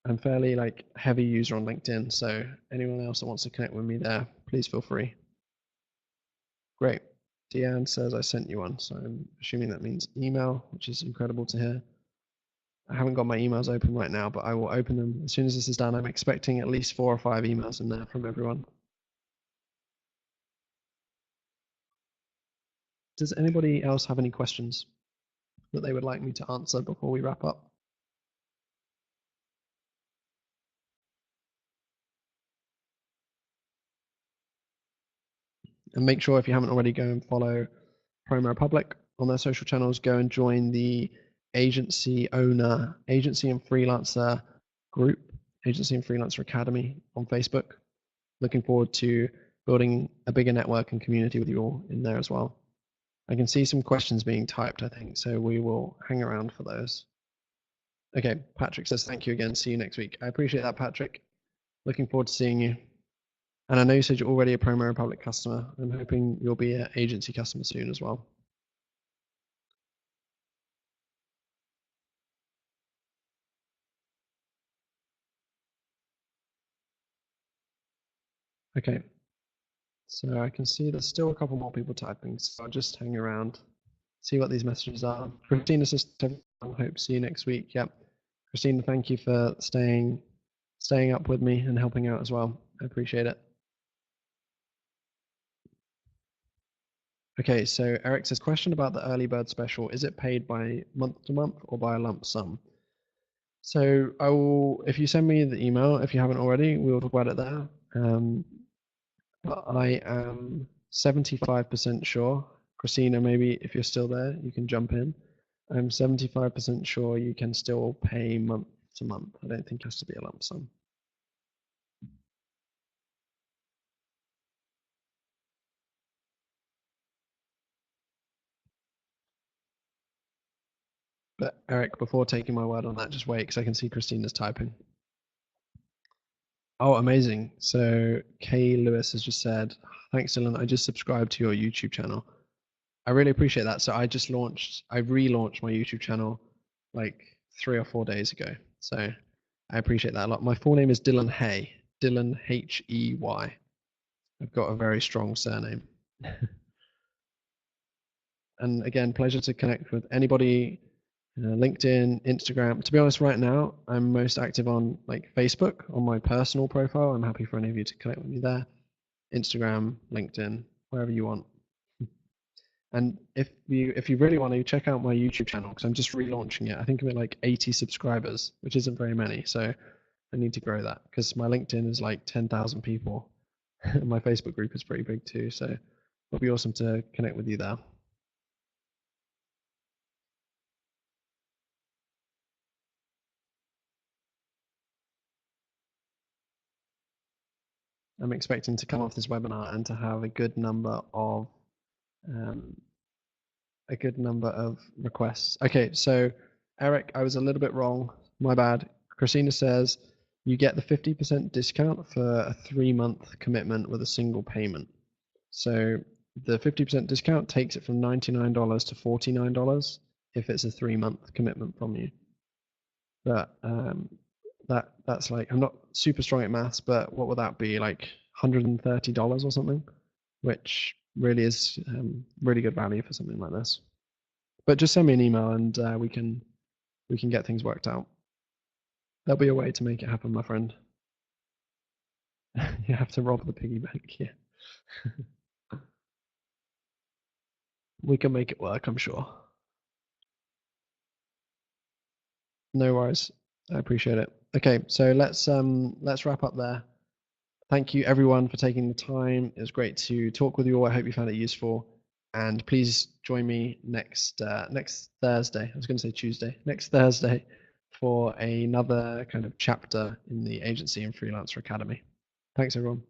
I'm fairly like heavy user on LinkedIn, so anyone else that wants to connect with me there, please feel free. Great. Deanne says I sent you one, so I'm assuming that means email, which is incredible to hear. I haven't got my emails open right now, but I will open them as soon as this is done. I'm expecting at least 4 or 5 emails in there from everyone. Does anybody else have any questions that they would like me to answer before we wrap up? And make sure if you haven't already, go and follow Promo Republic on their social channels. Go and join the agency and freelancer group, Agency and Freelancer Academy on Facebook. Looking forward to building a bigger network and community with you all in there as well. I can see some questions being typed, I think, so we will hang around for those. Okay, Patrick says thank you again. See you next week. I appreciate that, Patrick. Looking forward to seeing you. And I know you said you're already a Promo Republic customer. I'm hoping you'll be an agency customer soon as well. Okay, so I can see there's still a couple more people typing, so I'll just hang around, see what these messages are. Christina says, I hope to see you next week. Yep. Christina, thank you for staying up with me and helping out as well. I appreciate it. Okay, so Eric says, question about the early bird special. Is it paid by month to month or by a lump sum? So I will, if you send me the email, if you haven't already, we'll talk about it there. But I am 75% sure. Christina, maybe if you're still there, you can jump in. I'm 75% sure you can still pay month to month. I don't think it has to be a lump sum. But Eric, before taking my word on that, just wait because I can see Christina's typing. Oh, amazing. So Kay Lewis has just said, thanks, Dylan. I just subscribed to your YouTube channel. I really appreciate that. So I relaunched my YouTube channel like 3 or 4 days ago. So I appreciate that a lot. My full name is Dylan Hay, Dylan Hey. I've got a very strong surname. And again, pleasure to connect with anybody, LinkedIn, Instagram. To be honest, right now, I'm most active on like Facebook on my personal profile. I'm happy for any of you to connect with me there. Instagram, LinkedIn, wherever you want. And if you really want to, check out my YouTube channel because I'm just relaunching it. I think I'm at like 80 subscribers, which isn't very many. So I need to grow that because my LinkedIn is like 10,000 people. My Facebook group is pretty big too. So it'll be awesome to connect with you there. I'm expecting to come off this webinar and to have a good number of requests. Okay, so Eric, I was a little bit wrong. My bad. Christina says you get the 50% discount for a 3-month commitment with a single payment. So the 50% discount takes it from $99 to $49 if it's a 3-month commitment from you. But that's like, I'm not super strong at maths, but what would that be, like $130 or something, which really is really good value for something like this. But just send me an email and we can get things worked out. There'll be a way to make it happen, my friend. You have to rob the piggy bank here. We can make it work, I'm sure. No worries. I appreciate it. Okay, so let's wrap up there. Thank you everyone for taking the time. It was great to talk with you all. I hope you found it useful. And please join me next Thursday. I was going to say Tuesday. Next Thursday for another kind of chapter in the Agency and Freelancer Academy. Thanks everyone.